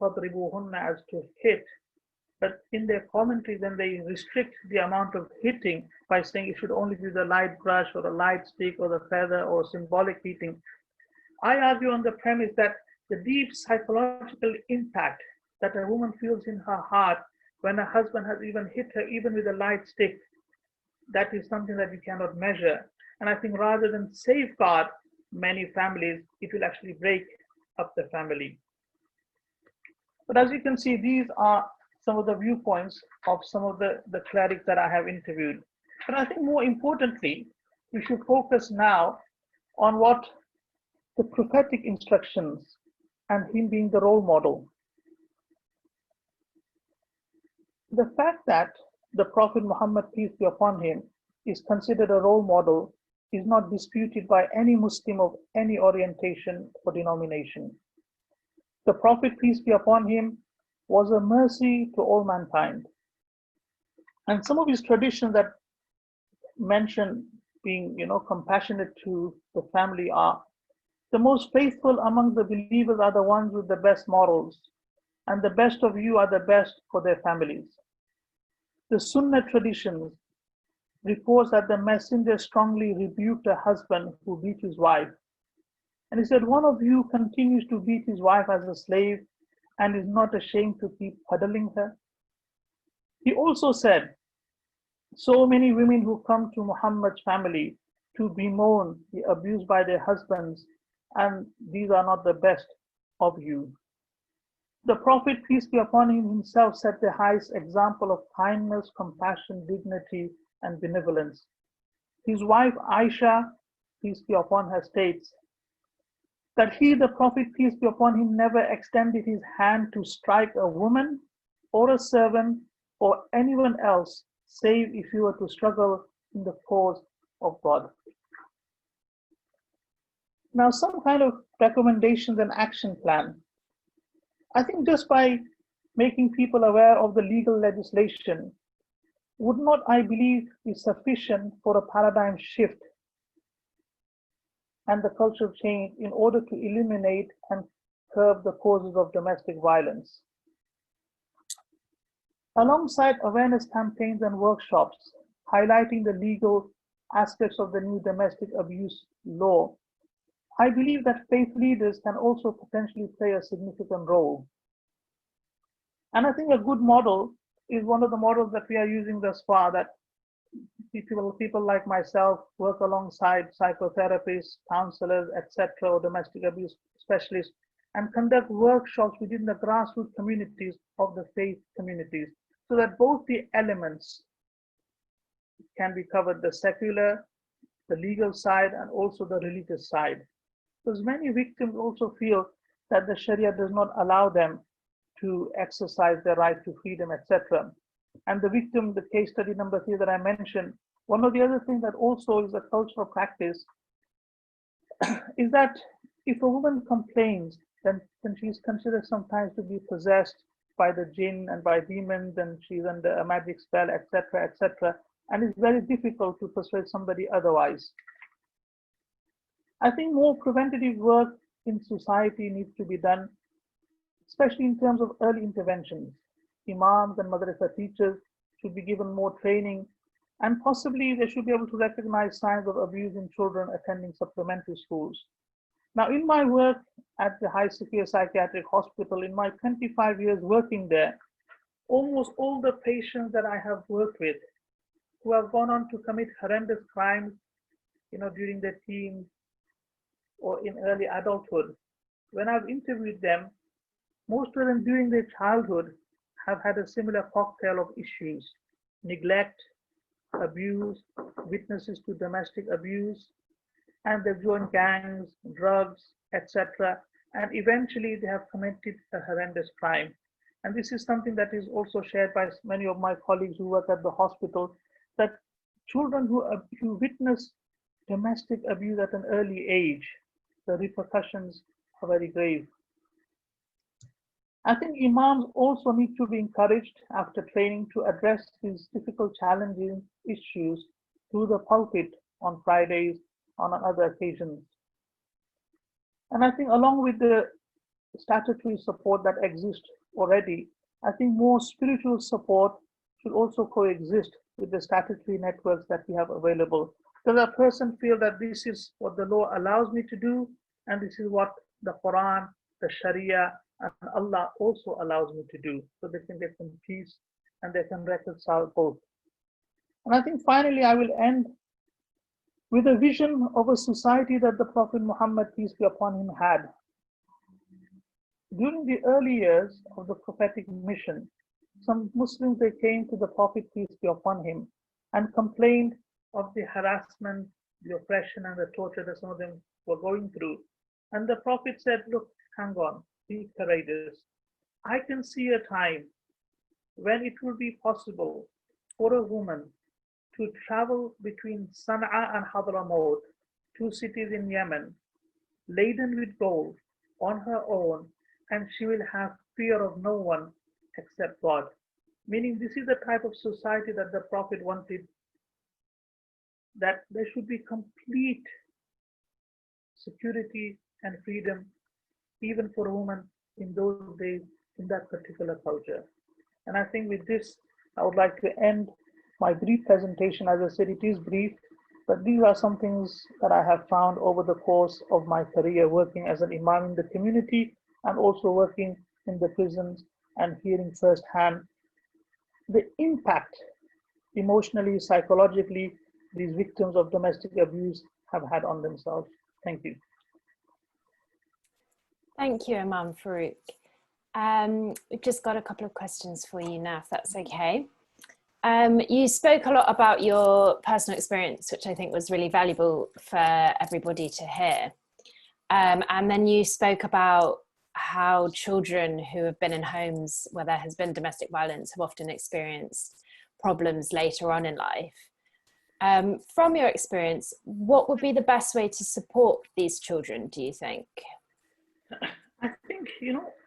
فَضْرِبُوهُنَّ as to hit, but in their commentary then they restrict the amount of hitting by saying it should only be the light brush or the light stick or the feather or symbolic hitting. I argue on the premise that the deep psychological impact that a woman feels in her heart when her husband has even hit her, even with a light stick, that is something that we cannot measure. And I think rather than safeguard many families, it will actually break up the family. But as you can see, these are some of the viewpoints of some of the clerics that I have interviewed. But I think more importantly, we should focus now on what the prophetic instructions and him being the role model. The fact that the Prophet Muhammad, peace be upon him, is considered a role model is not disputed by any Muslim of any orientation or denomination. The Prophet, peace be upon him, was a mercy to all mankind. And some of his traditions that mention being, compassionate to the family are: the most faithful among the believers are the ones with the best morals, and the best of you are the best for their families. The Sunnah traditions reports that the messenger strongly rebuked a husband who beat his wife. And he said, one of you continues to beat his wife as a slave and is not ashamed to keep huddling her. He also said, so many women who come to Muhammad's family to bemoan the abuse by their husbands, and these are not the best of you. The Prophet, peace be upon him, himself set the highest example of kindness, compassion, dignity, and benevolence. His wife Aisha, peace be upon her, states that he, the Prophet, peace be upon him, never extended his hand to strike a woman or a servant or anyone else, save if he were to struggle in the cause of God. Now, some kind of recommendations and action plan. I think just by making people aware of the legal legislation would not, I believe, be sufficient for a paradigm shift and the cultural change in order to eliminate and curb the causes of domestic violence. Alongside awareness campaigns and workshops highlighting the legal aspects of the new domestic abuse law, I believe that faith leaders can also potentially play a significant role. And I think a good model is one of the models that we are using thus far, that people like myself work alongside psychotherapists, counselors, etc., or domestic abuse specialists, and conduct workshops within the grassroots communities of the faith communities, so that both the elements can be covered, the secular, the legal side, and also the religious side. Because many victims also feel that the Sharia does not allow them to exercise their right to freedom, etc. And the victim, the case study number 3 that I mentioned, one of the other things that also is a cultural practice is that if a woman complains, then she is considered sometimes to be possessed by the jinn and by demons, and she's under a magic spell, etc., etc. And it's very difficult to persuade somebody otherwise. I think more preventative work in society needs to be done, especially in terms of early interventions. Imams and madrasa teachers should be given more training, and possibly they should be able to recognize signs of abuse in children attending supplementary schools. Now, in my work at the High Secure Psychiatric Hospital, in my 25 years working there, almost all the patients that I have worked with who have gone on to commit horrendous crimes, during their teens or in early adulthood, when I've interviewed them, most of them during their childhood have had a similar cocktail of issues: neglect, abuse, witnesses to domestic abuse, and they've joined gangs, drugs, etc. And eventually they have committed a horrendous crime. And this is something that is also shared by many of my colleagues who work at the hospital, that children who witness domestic abuse at an early age, the repercussions are very grave. I think imams also need to be encouraged after training to address these difficult, challenging issues through the pulpit on Fridays, on other occasions. And I think along with the statutory support that exists already, I think more spiritual support should also coexist with the statutory networks that we have available. So that person feels that this is what the law allows me to do, and this is what the Quran, the Sharia, and Allah also allows me to do, so they can get some peace and they can reconcile both. And I think finally I will end with a vision of a society that the Prophet Muhammad, peace be upon him, had. During the early years of the prophetic mission, some Muslims, they came to the Prophet, peace be upon him, and complained of the harassment, the oppression, and the torture that some of them were going through. And the Prophet said, look, hang on, be courageous. I can see a time when it will be possible for a woman to travel between Sana'a and Hadramaut, two cities in Yemen, laden with gold on her own, and she will have fear of no one except God. Meaning this is the type of society that the Prophet wanted, that there should be complete security and freedom even for a woman in those days in that particular culture. And I think with this, I would like to end my brief presentation. As I said, it is brief, but these are some things that I have found over the course of my career working as an imam in the community and also working in the prisons and hearing firsthand the impact emotionally, psychologically, these victims of domestic abuse have had on themselves. Thank you. Thank you, Imam Farooq. We've just got a couple of questions for you now, if that's okay. You spoke a lot about your personal experience, which I think was really valuable for everybody to hear. And then you spoke about how children who have been in homes where there has been domestic violence have often experienced problems later on in life. From your experience, what would be the best way to support these children, do you think? I think,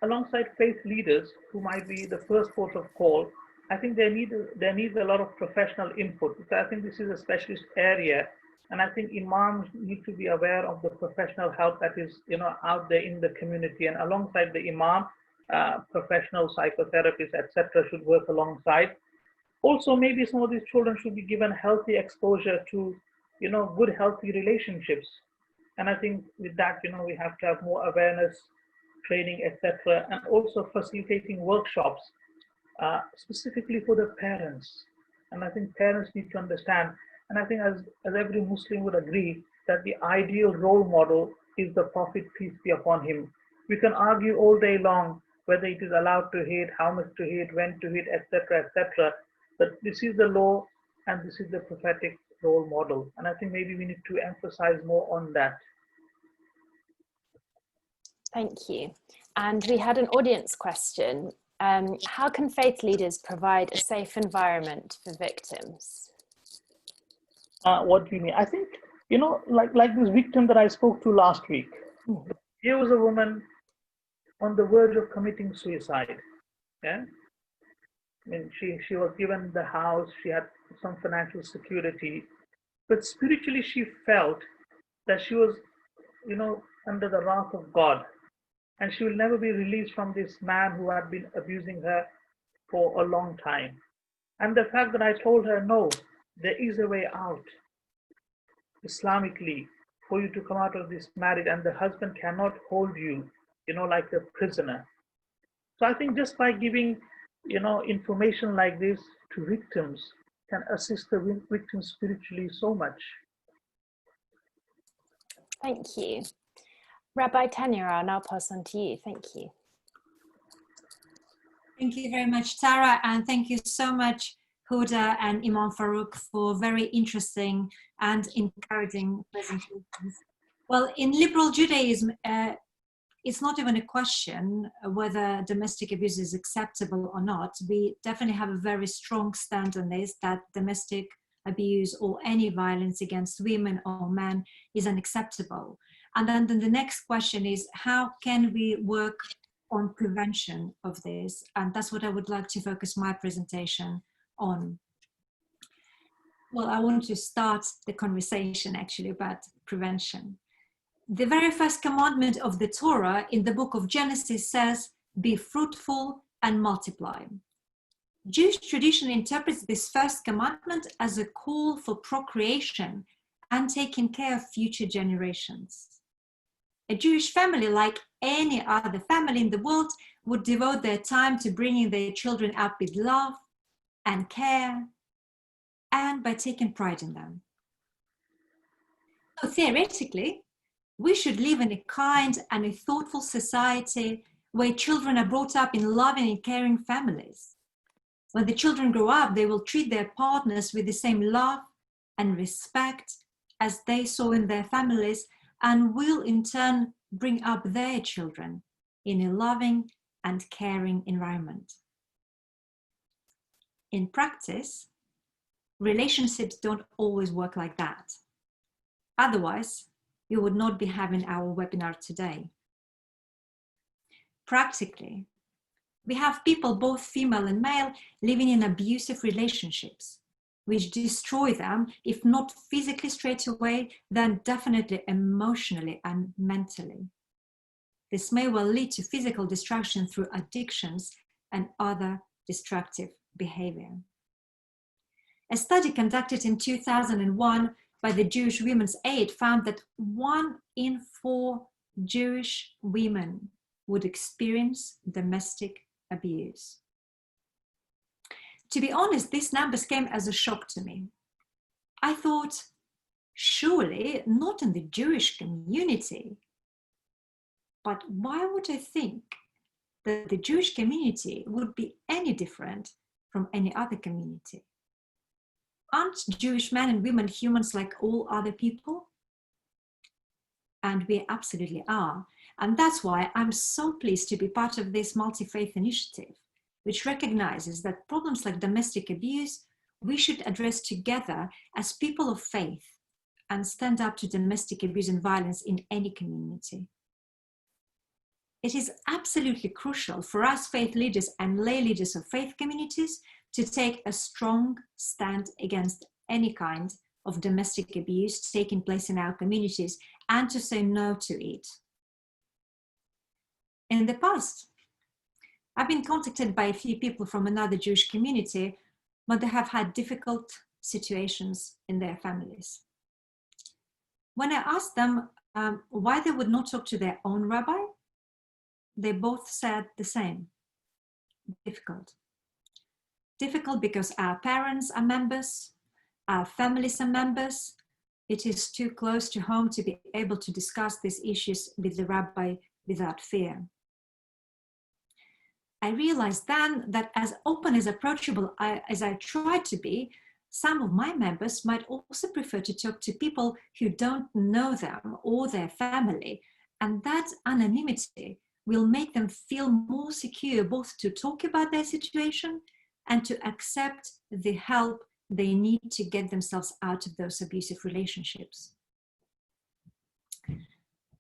alongside faith leaders who might be the first port of call, I think there needs a lot of professional input, because I think this is a specialist area, and I think imams need to be aware of the professional help that is out there in the community, and alongside the imam, professional psychotherapists, etc., should work alongside. Also, maybe some of these children should be given healthy exposure to good healthy relationships, and I think with that we have to have more awareness, training, etc., and also facilitating workshops specifically for the parents. And I think parents need to understand, and I think as every Muslim would agree, that the ideal role model is the Prophet, peace be upon him. We can argue all day long whether it is allowed to hate, how much to hate, when to hate, etc., etc., but this is the law and this is the prophetic role model, and I think maybe we need to emphasize more on that. Thank you. And we had an audience question. How can faith leaders provide a safe environment for victims? What do you mean? I think, like this victim that I spoke to last week. Here was a woman on the verge of committing suicide. Yeah, I mean, she was given the house, she had some financial security, but spiritually she felt that she was, under the wrath of God, and she will never be released from this man who had been abusing her for a long time. And the fact that I told her, no, there is a way out Islamically for you to come out of this marriage, and the husband cannot hold you, like a prisoner. So I think just by giving, information like this to victims can assist the victims spiritually so much. Thank you. Rabbi Tanya, I'll now pass on to you. Thank you. Thank you very much, Tara, and thank you so much, Huda and Imam Farooq, for very interesting and encouraging presentations. Well, in liberal Judaism, it's not even a question whether domestic abuse is acceptable or not. We definitely have a very strong stand on this, that domestic abuse or any violence against women or men is unacceptable. And then the next question is, how can we work on prevention of this? And that's what I would like to focus my presentation on. Well, I want to start the conversation actually about prevention. The very first commandment of the Torah in the book of Genesis says, be fruitful and multiply. Jewish tradition interprets this first commandment as a call for procreation and taking care of future generations. A Jewish family, like any other family in the world, would devote their time to bringing their children up with love and care, and by taking pride in them. So theoretically, we should live in a kind and a thoughtful society where children are brought up in loving and caring families. When the children grow up, they will treat their partners with the same love and respect as they saw in their families, and will in turn bring up their children in a loving and caring environment. In practice, relationships don't always work like that. Otherwise, we would not be having our webinar today. Practically, we have people, both female and male, living in abusive relationships, which destroy them, if not physically straight away, then definitely emotionally and mentally. This may well lead to physical destruction through addictions and other destructive behavior. A study conducted in 2001 by the Jewish Women's Aid found that 1 in 4 Jewish women would experience domestic abuse. To be honest, these numbers came as a shock to me. I thought, surely not in the Jewish community. But why would I think that the Jewish community would be any different from any other community? Aren't Jewish men and women humans like all other people? And we absolutely are. And that's why I'm so pleased to be part of this multi-faith initiative, which recognizes that problems like domestic abuse, we should address together as people of faith and stand up to domestic abuse and violence in any community. It is absolutely crucial for us faith leaders and lay leaders of faith communities to take a strong stand against any kind of domestic abuse taking place in our communities and to say no to it. In the past, I've been contacted by a few people from another Jewish community, but they have had difficult situations in their families. When I asked them why they would not talk to their own rabbi, they both said the same: difficult. Difficult because our parents are members, our families are members. It is too close to home to be able to discuss these issues with the rabbi without fear. I realized then that as open as approachable as I tried to be, some of my members might also prefer to talk to people who don't know them or their family, and that anonymity will make them feel more secure both to talk about their situation and to accept the help they need to get themselves out of those abusive relationships.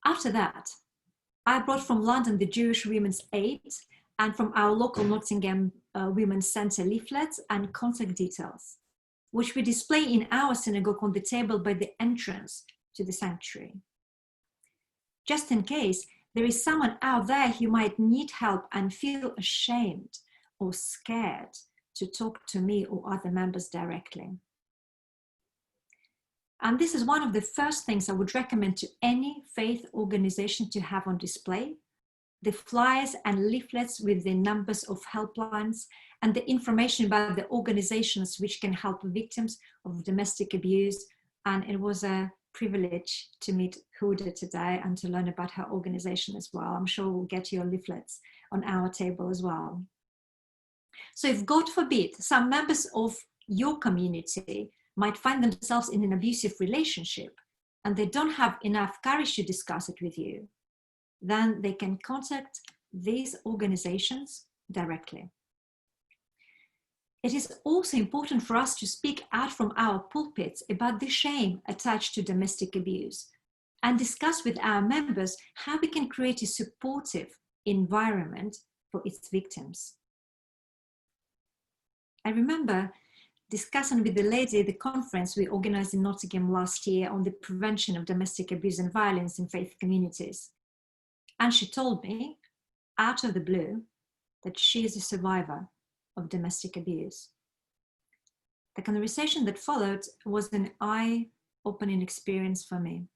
After that, I brought from London the Jewish Women's Aid and from our local Nottingham Women's Centre leaflets and contact details, which we display in our synagogue on the table by the entrance to the sanctuary. just in case there is someone out there who might need help and feel ashamed or scared to talk to me or other members directly. And this is one of the first things I would recommend to any faith organization to have on display: the flyers and leaflets with the numbers of helplines and the information about the organizations which can help victims of domestic abuse. And it was a privilege to meet Huda today and to learn about her organization as well. I'm sure we'll get your leaflets on our table as well. So if, God forbid, some members of your community might find themselves in an abusive relationship and they don't have enough courage to discuss it with you, then they can contact these organizations directly. It is also important for us to speak out from our pulpits about the shame attached to domestic abuse and discuss with our members how we can create a supportive environment for its victims. I remember discussing with the lady at the conference we organized in Nottingham last year on the prevention of domestic abuse and violence in faith communities. And she told me, out of the blue, that she is a survivor of domestic abuse. The conversation that followed was an eye-opening experience for me.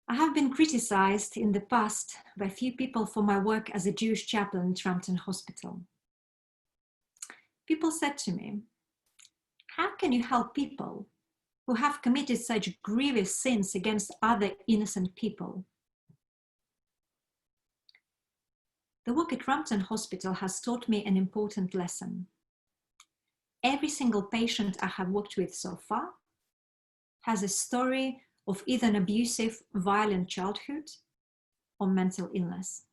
I have been criticized in the past by few people for my work as a Jewish chaplain in Trampton Hospital. People said to me, "How can you help people who have committed such grievous sins against other innocent people?" The work at Trampton Hospital has taught me an important lesson. Every single patient I have worked with so far has a story of either an abusive, violent childhood or mental illness.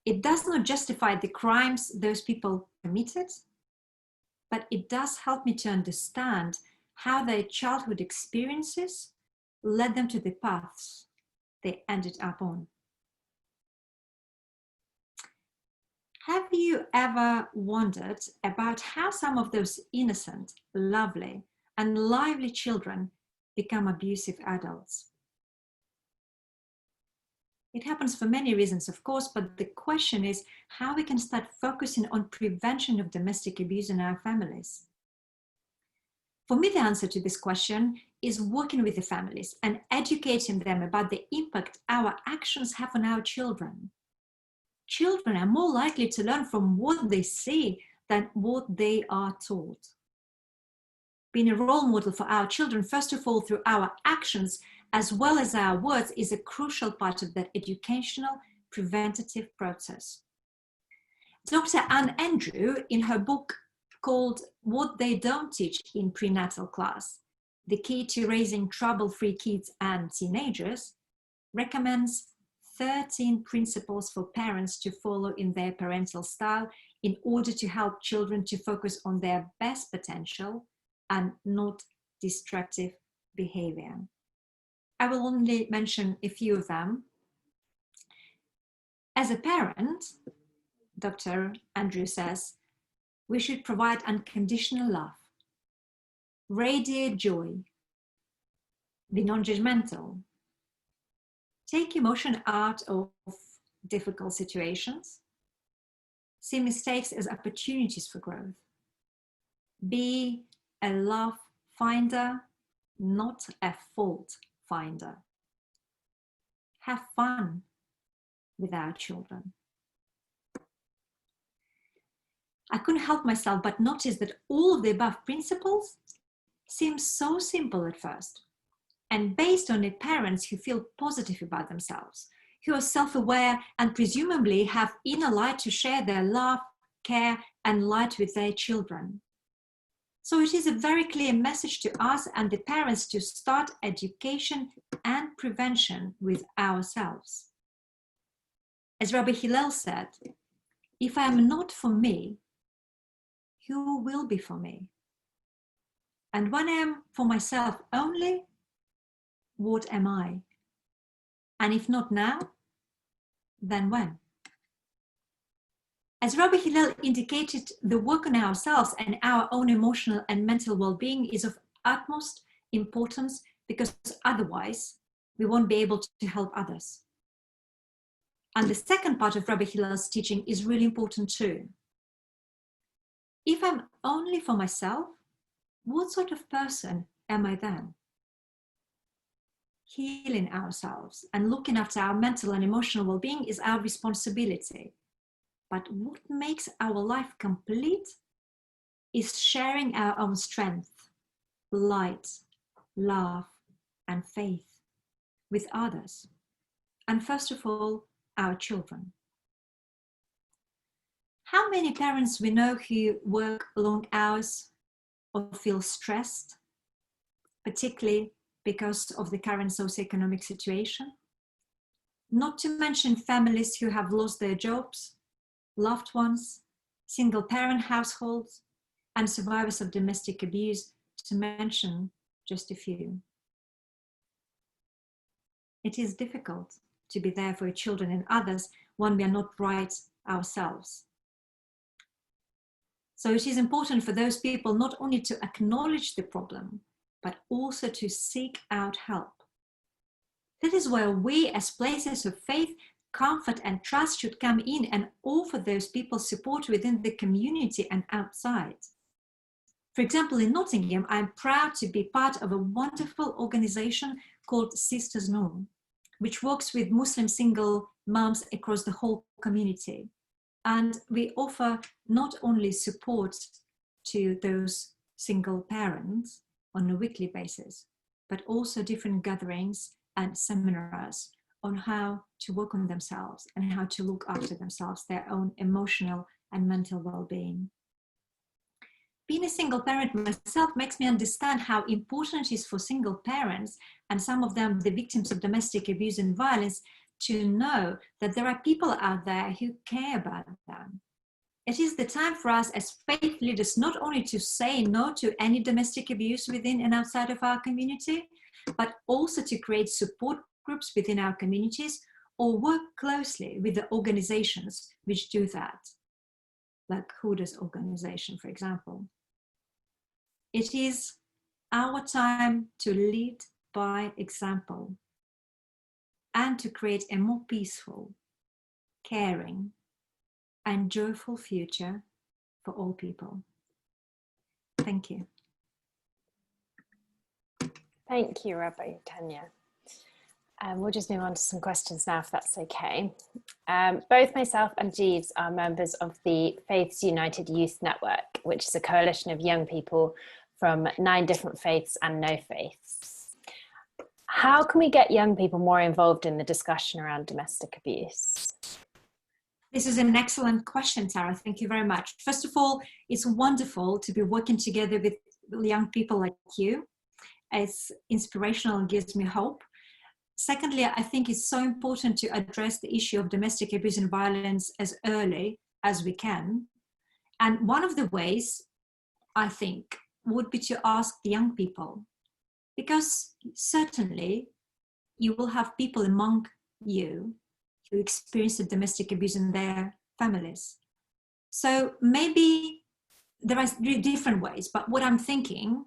It does not justify the crimes those people committed, but it does help me to understand how their childhood experiences led them to the paths they ended up on. Have you ever wondered about how some of those innocent, lovely, and lively children become abusive adults? It happens for many reasons, of course, but the question is how we can start focusing on prevention of domestic abuse in our families. For me, the answer to this question is working with the families and educating them about the impact our actions have on our children. Children are more likely to learn from what they see than what they are taught. Being a role model for our children, first of all, through our actions, as well as our words, is a crucial part of that educational preventative process. Dr. Anne Andrew, in her book called What They Don't Teach in Prenatal Class, The Key to Raising Trouble-Free Kids and Teenagers, recommends 13 principles for parents to follow in their parental style in order to help children to focus on their best potential and not destructive behavior. I will only mention a few of them. As a parent, Dr. Andrew says, we should provide unconditional love, radiate joy, be non-judgmental, take emotion out of difficult situations, see mistakes as opportunities for growth, be a love finder, not a fault finder. Have fun with our children. I couldn't help myself but notice that all of the above principles seem so simple at first, and based on the parents who feel positive about themselves, who are self-aware and presumably have inner light to share their love, care, and light with their children. So it is a very clear message to us and the parents to start education and prevention with ourselves. As Rabbi Hillel said, if I am not for me, who will be for me? And when I am for myself only, what am I? And if not now, then when? As Rabbi Hillel indicated, the work on ourselves and our own emotional and mental well-being is of utmost importance because otherwise we won't be able to help others. And the second part of Rabbi Hillel's teaching is really important too. If I'm only for myself, what sort of person am I then? Healing ourselves and looking after our mental and emotional well-being is our responsibility. But what makes our life complete is sharing our own strength, light, love, and faith with others. And first of all, our children. How many parents we know who work long hours or feel stressed, particularly because of the current socioeconomic situation? Not to mention families who have lost their jobs, loved ones, single parent households, and survivors of domestic abuse, to mention just a few. It is difficult to be there for your children and others when we are not right ourselves. So it is important for those people not only to acknowledge the problem, but also to seek out help. That is where we, as places of faith, comfort, and trust, should come in and offer those people support within the community and outside. For example, in Nottingham, I'm proud to be part of a wonderful organization called Sisters Noor, which works with Muslim single moms across the whole community. And we offer not only support to those single parents on a weekly basis, but also different gatherings and seminars on how to work on themselves and how to look after themselves, their own emotional and mental well-being. Being a single parent myself makes me understand how important it is for single parents, and some of them the victims of domestic abuse and violence, to know that there are people out there who care about them. It is the time for us as faith leaders not only to say no to any domestic abuse within and outside of our community, but also to create support groups within our communities or work closely with the organizations which do that, like Huda's organization, for example. It is our time to lead by example and to create a more peaceful, caring, and joyful future for all people. Thank you. Thank you, Rabbi Tanya. We'll just move on to some questions now, if that's okay. Both myself and Jeeves are members of the Faiths United Youth Network, which is a coalition of young people from 9 different faiths and no faiths. How can we get young people more involved in the discussion around domestic abuse? This is an excellent question, Tara. Thank you very much. First of all, it's wonderful to be working together with young people like you. It's inspirational and gives me hope. Secondly, I think it's so important to address the issue of domestic abuse and violence as early as we can. And one of the ways, I think, would be to ask the young people, because certainly you will have people among you who experience the domestic abuse in their families. So maybe there are different ways, but what I'm thinking,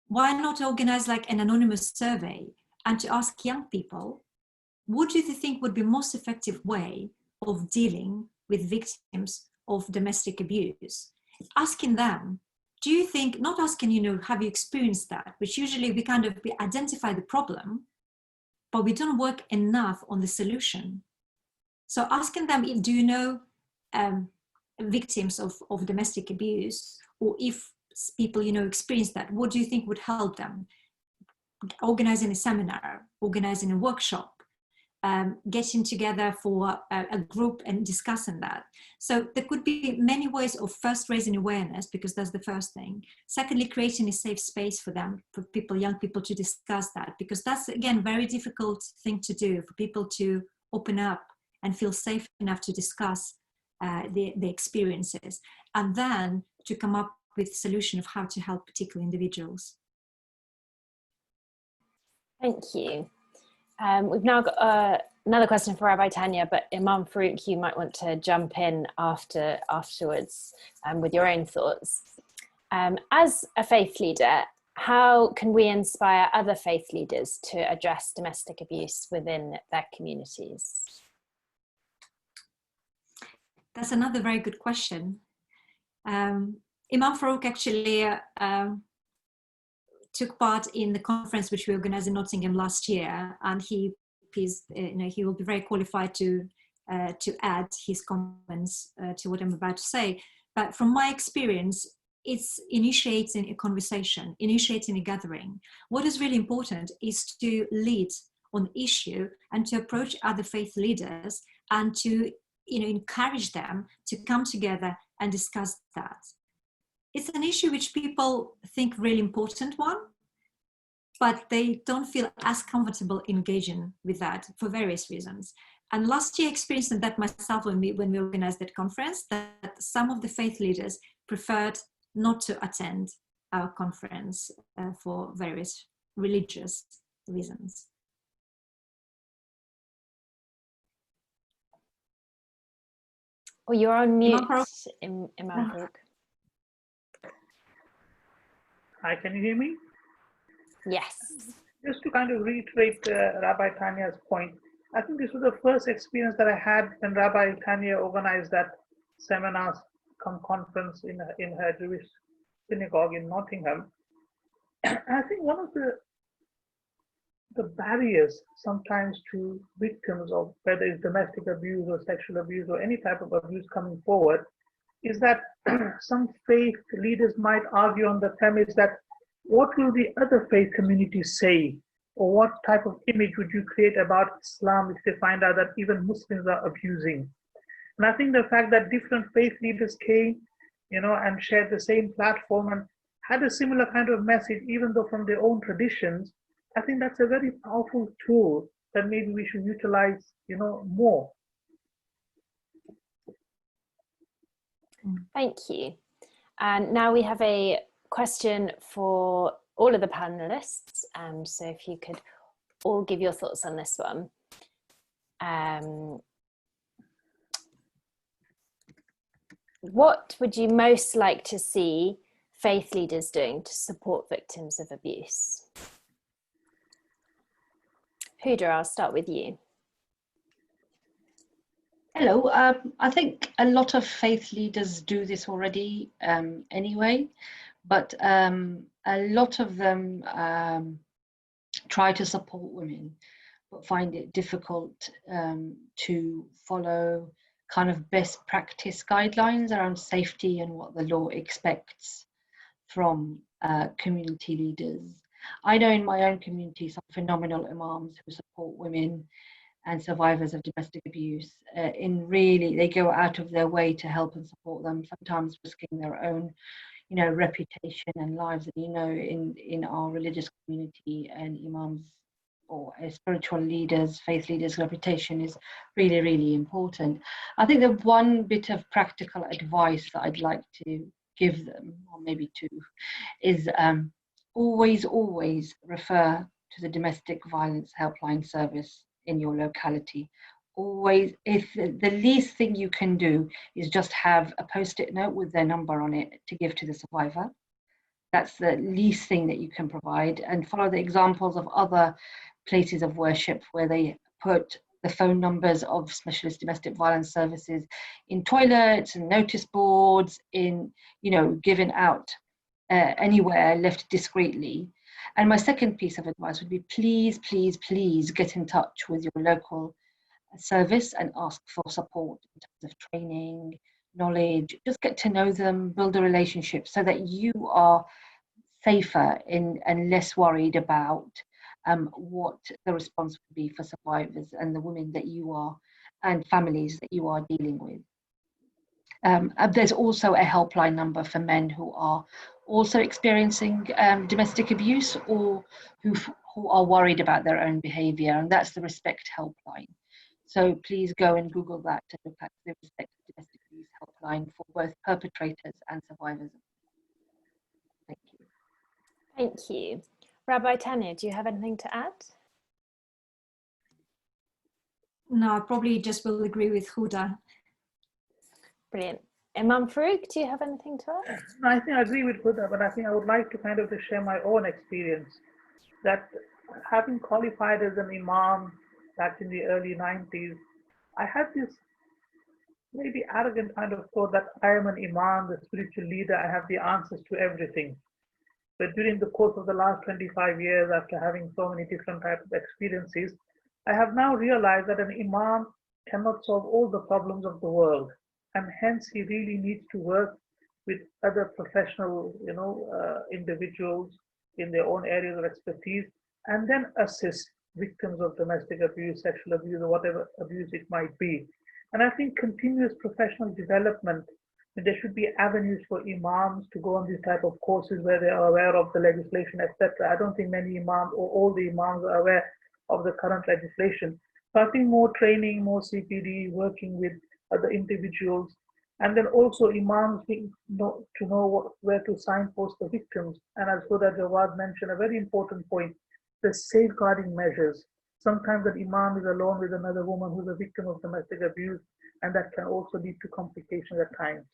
why not organize like an anonymous survey and to ask young people, what do you think would be most effective way of dealing with victims of domestic abuse? Asking them, do you think, not asking, have you experienced that, which usually we kind of identify the problem, but we don't work enough on the solution. So asking them, do you know victims of domestic abuse, or if people, experience that, what do you think would help them? Organizing a seminar, organizing a workshop, getting together for a group and discussing that. So there could be many ways of first raising awareness, because that's the first thing. Secondly, creating a safe space for them, for people, young people, to discuss that, because that's, again, very difficult thing to do, for people to open up and feel safe enough to discuss the experiences, and then to come up with a solution of how to help particular individuals. Thank you. We've now got another question for Rabbi Tanya, but Imam Farooq, you might want to jump in afterwards with your own thoughts. As a faith leader, how can we inspire other faith leaders to address domestic abuse within their communities? That's another very good question. Imam Farooq actually took part in the conference which we organized in Nottingham last year, and he will be very qualified to add his comments to what I'm about to say. But from my experience, it's initiating a conversation, initiating a gathering. What is really important is to lead on the issue and to approach other faith leaders and to encourage them to come together and discuss that. It's an issue which people think really important one, but they don't feel as comfortable engaging with that for various reasons. And last year I experienced that myself when we organized that conference, that some of the faith leaders preferred not to attend our conference for various religious reasons. Oh, you're on mute, Imam Farooq. Hi, can you hear me? Yes. Just to kind of reiterate Rabbi Tanya's point, I think this was the first experience that I had when Rabbi Tanya organized that seminar conference in her Jewish synagogue in Nottingham. And I think one of the barriers sometimes to victims of whether it's domestic abuse or sexual abuse or any type of abuse coming forward is that some faith leaders might argue on the premise that what will the other faith communities say, or what type of image would you create about Islam if they find out that even Muslims are abusing? And I think the fact that different faith leaders came, and shared the same platform and had a similar kind of message, even though from their own traditions, I think that's a very powerful tool that maybe we should utilize, more. Thank you. And now we have a question for all of the panelists. So if you could all give your thoughts on this one. What would you most like to see faith leaders doing to support victims of abuse? Huda, I'll start with you. Hello. I think a lot of faith leaders do this already anyway, but a lot of them try to support women, but find it difficult to follow kind of best practice guidelines around safety and what the law expects from community leaders. I know in my own community some phenomenal imams who support women and survivors of domestic abuse. They go out of their way to help and support them, sometimes risking their own, reputation and lives. And in our religious community, and imams or spiritual leaders, faith leaders' reputation is really, really important. I think the one bit of practical advice that I'd like to give them, or maybe two, is always refer to the domestic violence helpline service in your locality. Always, if the least thing you can do is just have a post-it note with their number on it to give to the survivor. That's the least thing that you can provide, and follow the examples of other places of worship where they put the phone numbers of specialist domestic violence services in toilets and notice boards, given out anywhere, left discreetly. And my second piece of advice would be please get in touch with your local service and ask for support in terms of training, knowledge. Just get to know them, build a relationship so that you are safer and less worried about what the response would be for survivors and the women that you are and families that you are dealing with. There's also a helpline number for men who are also experiencing domestic abuse or who are worried about their own behaviour, and that's the Respect helpline. So please go and Google that to look at the Respect Domestic Abuse helpline for both perpetrators and survivors. Thank you. Thank you. Rabbi Tanya, do you have anything to add? No, I probably just will agree with Huda. Brilliant. Imam Farooq, do you have anything to add? No, I think I agree with Huda, but I think I would like to kind of just share my own experience that having qualified as an Imam back in the early 90s, I had this maybe arrogant kind of thought that I am an Imam, the spiritual leader, I have the answers to everything. But during the course of the last 25 years, after having so many different types of experiences, I have now realized that an Imam cannot solve all the problems of the world. And hence he really needs to work with other professional, individuals in their own areas of expertise, and then assist victims of domestic abuse, sexual abuse, or whatever abuse it might be. And I think continuous professional development, there should be avenues for imams to go on these type of courses where they are aware of the legislation, etc. I don't think many imams or all the imams are aware of the current legislation. So I think more training, more CPD, working with other individuals, and then also imams to know where to signpost the victims. And as Huda Jawad mentioned, a very important point, the safeguarding measures. Sometimes an imam is alone with another woman who's a victim of domestic abuse, and that can also lead to complications at times.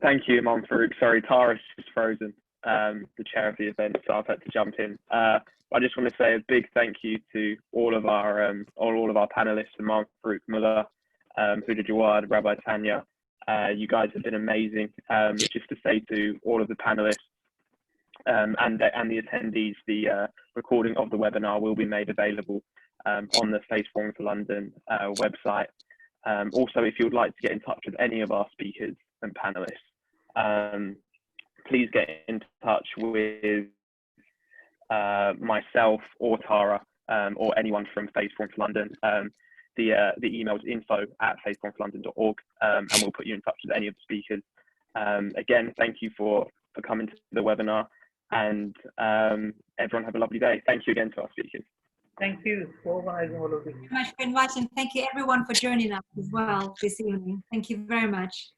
Thank you, Imam Farooq. Sorry, Tara's just frozen, the chair of the event, so I've had to jump in. I just want to say a big thank you to all of our panelists, Imam Farooq, Mulla, Huda, Jawad, Rabbi, Tanya. You guys have been amazing. Just to say to all of the panelists and the attendees, the recording of the webinar will be made available on the Faith Forum for London website. Also, if you would like to get in touch with any of our speakers and panelists, please get in touch with myself or Tara or anyone from Faith Forum for London. The email is info@faithforumforlondon.org, and we'll put you in touch with any of the speakers. Again, thank you for coming to the webinar, and everyone have a lovely day. Thank you again to our speakers. Thank you for organizing all of this. Thank you very much for inviting. Thank you everyone for joining us as well this evening. Thank you very much.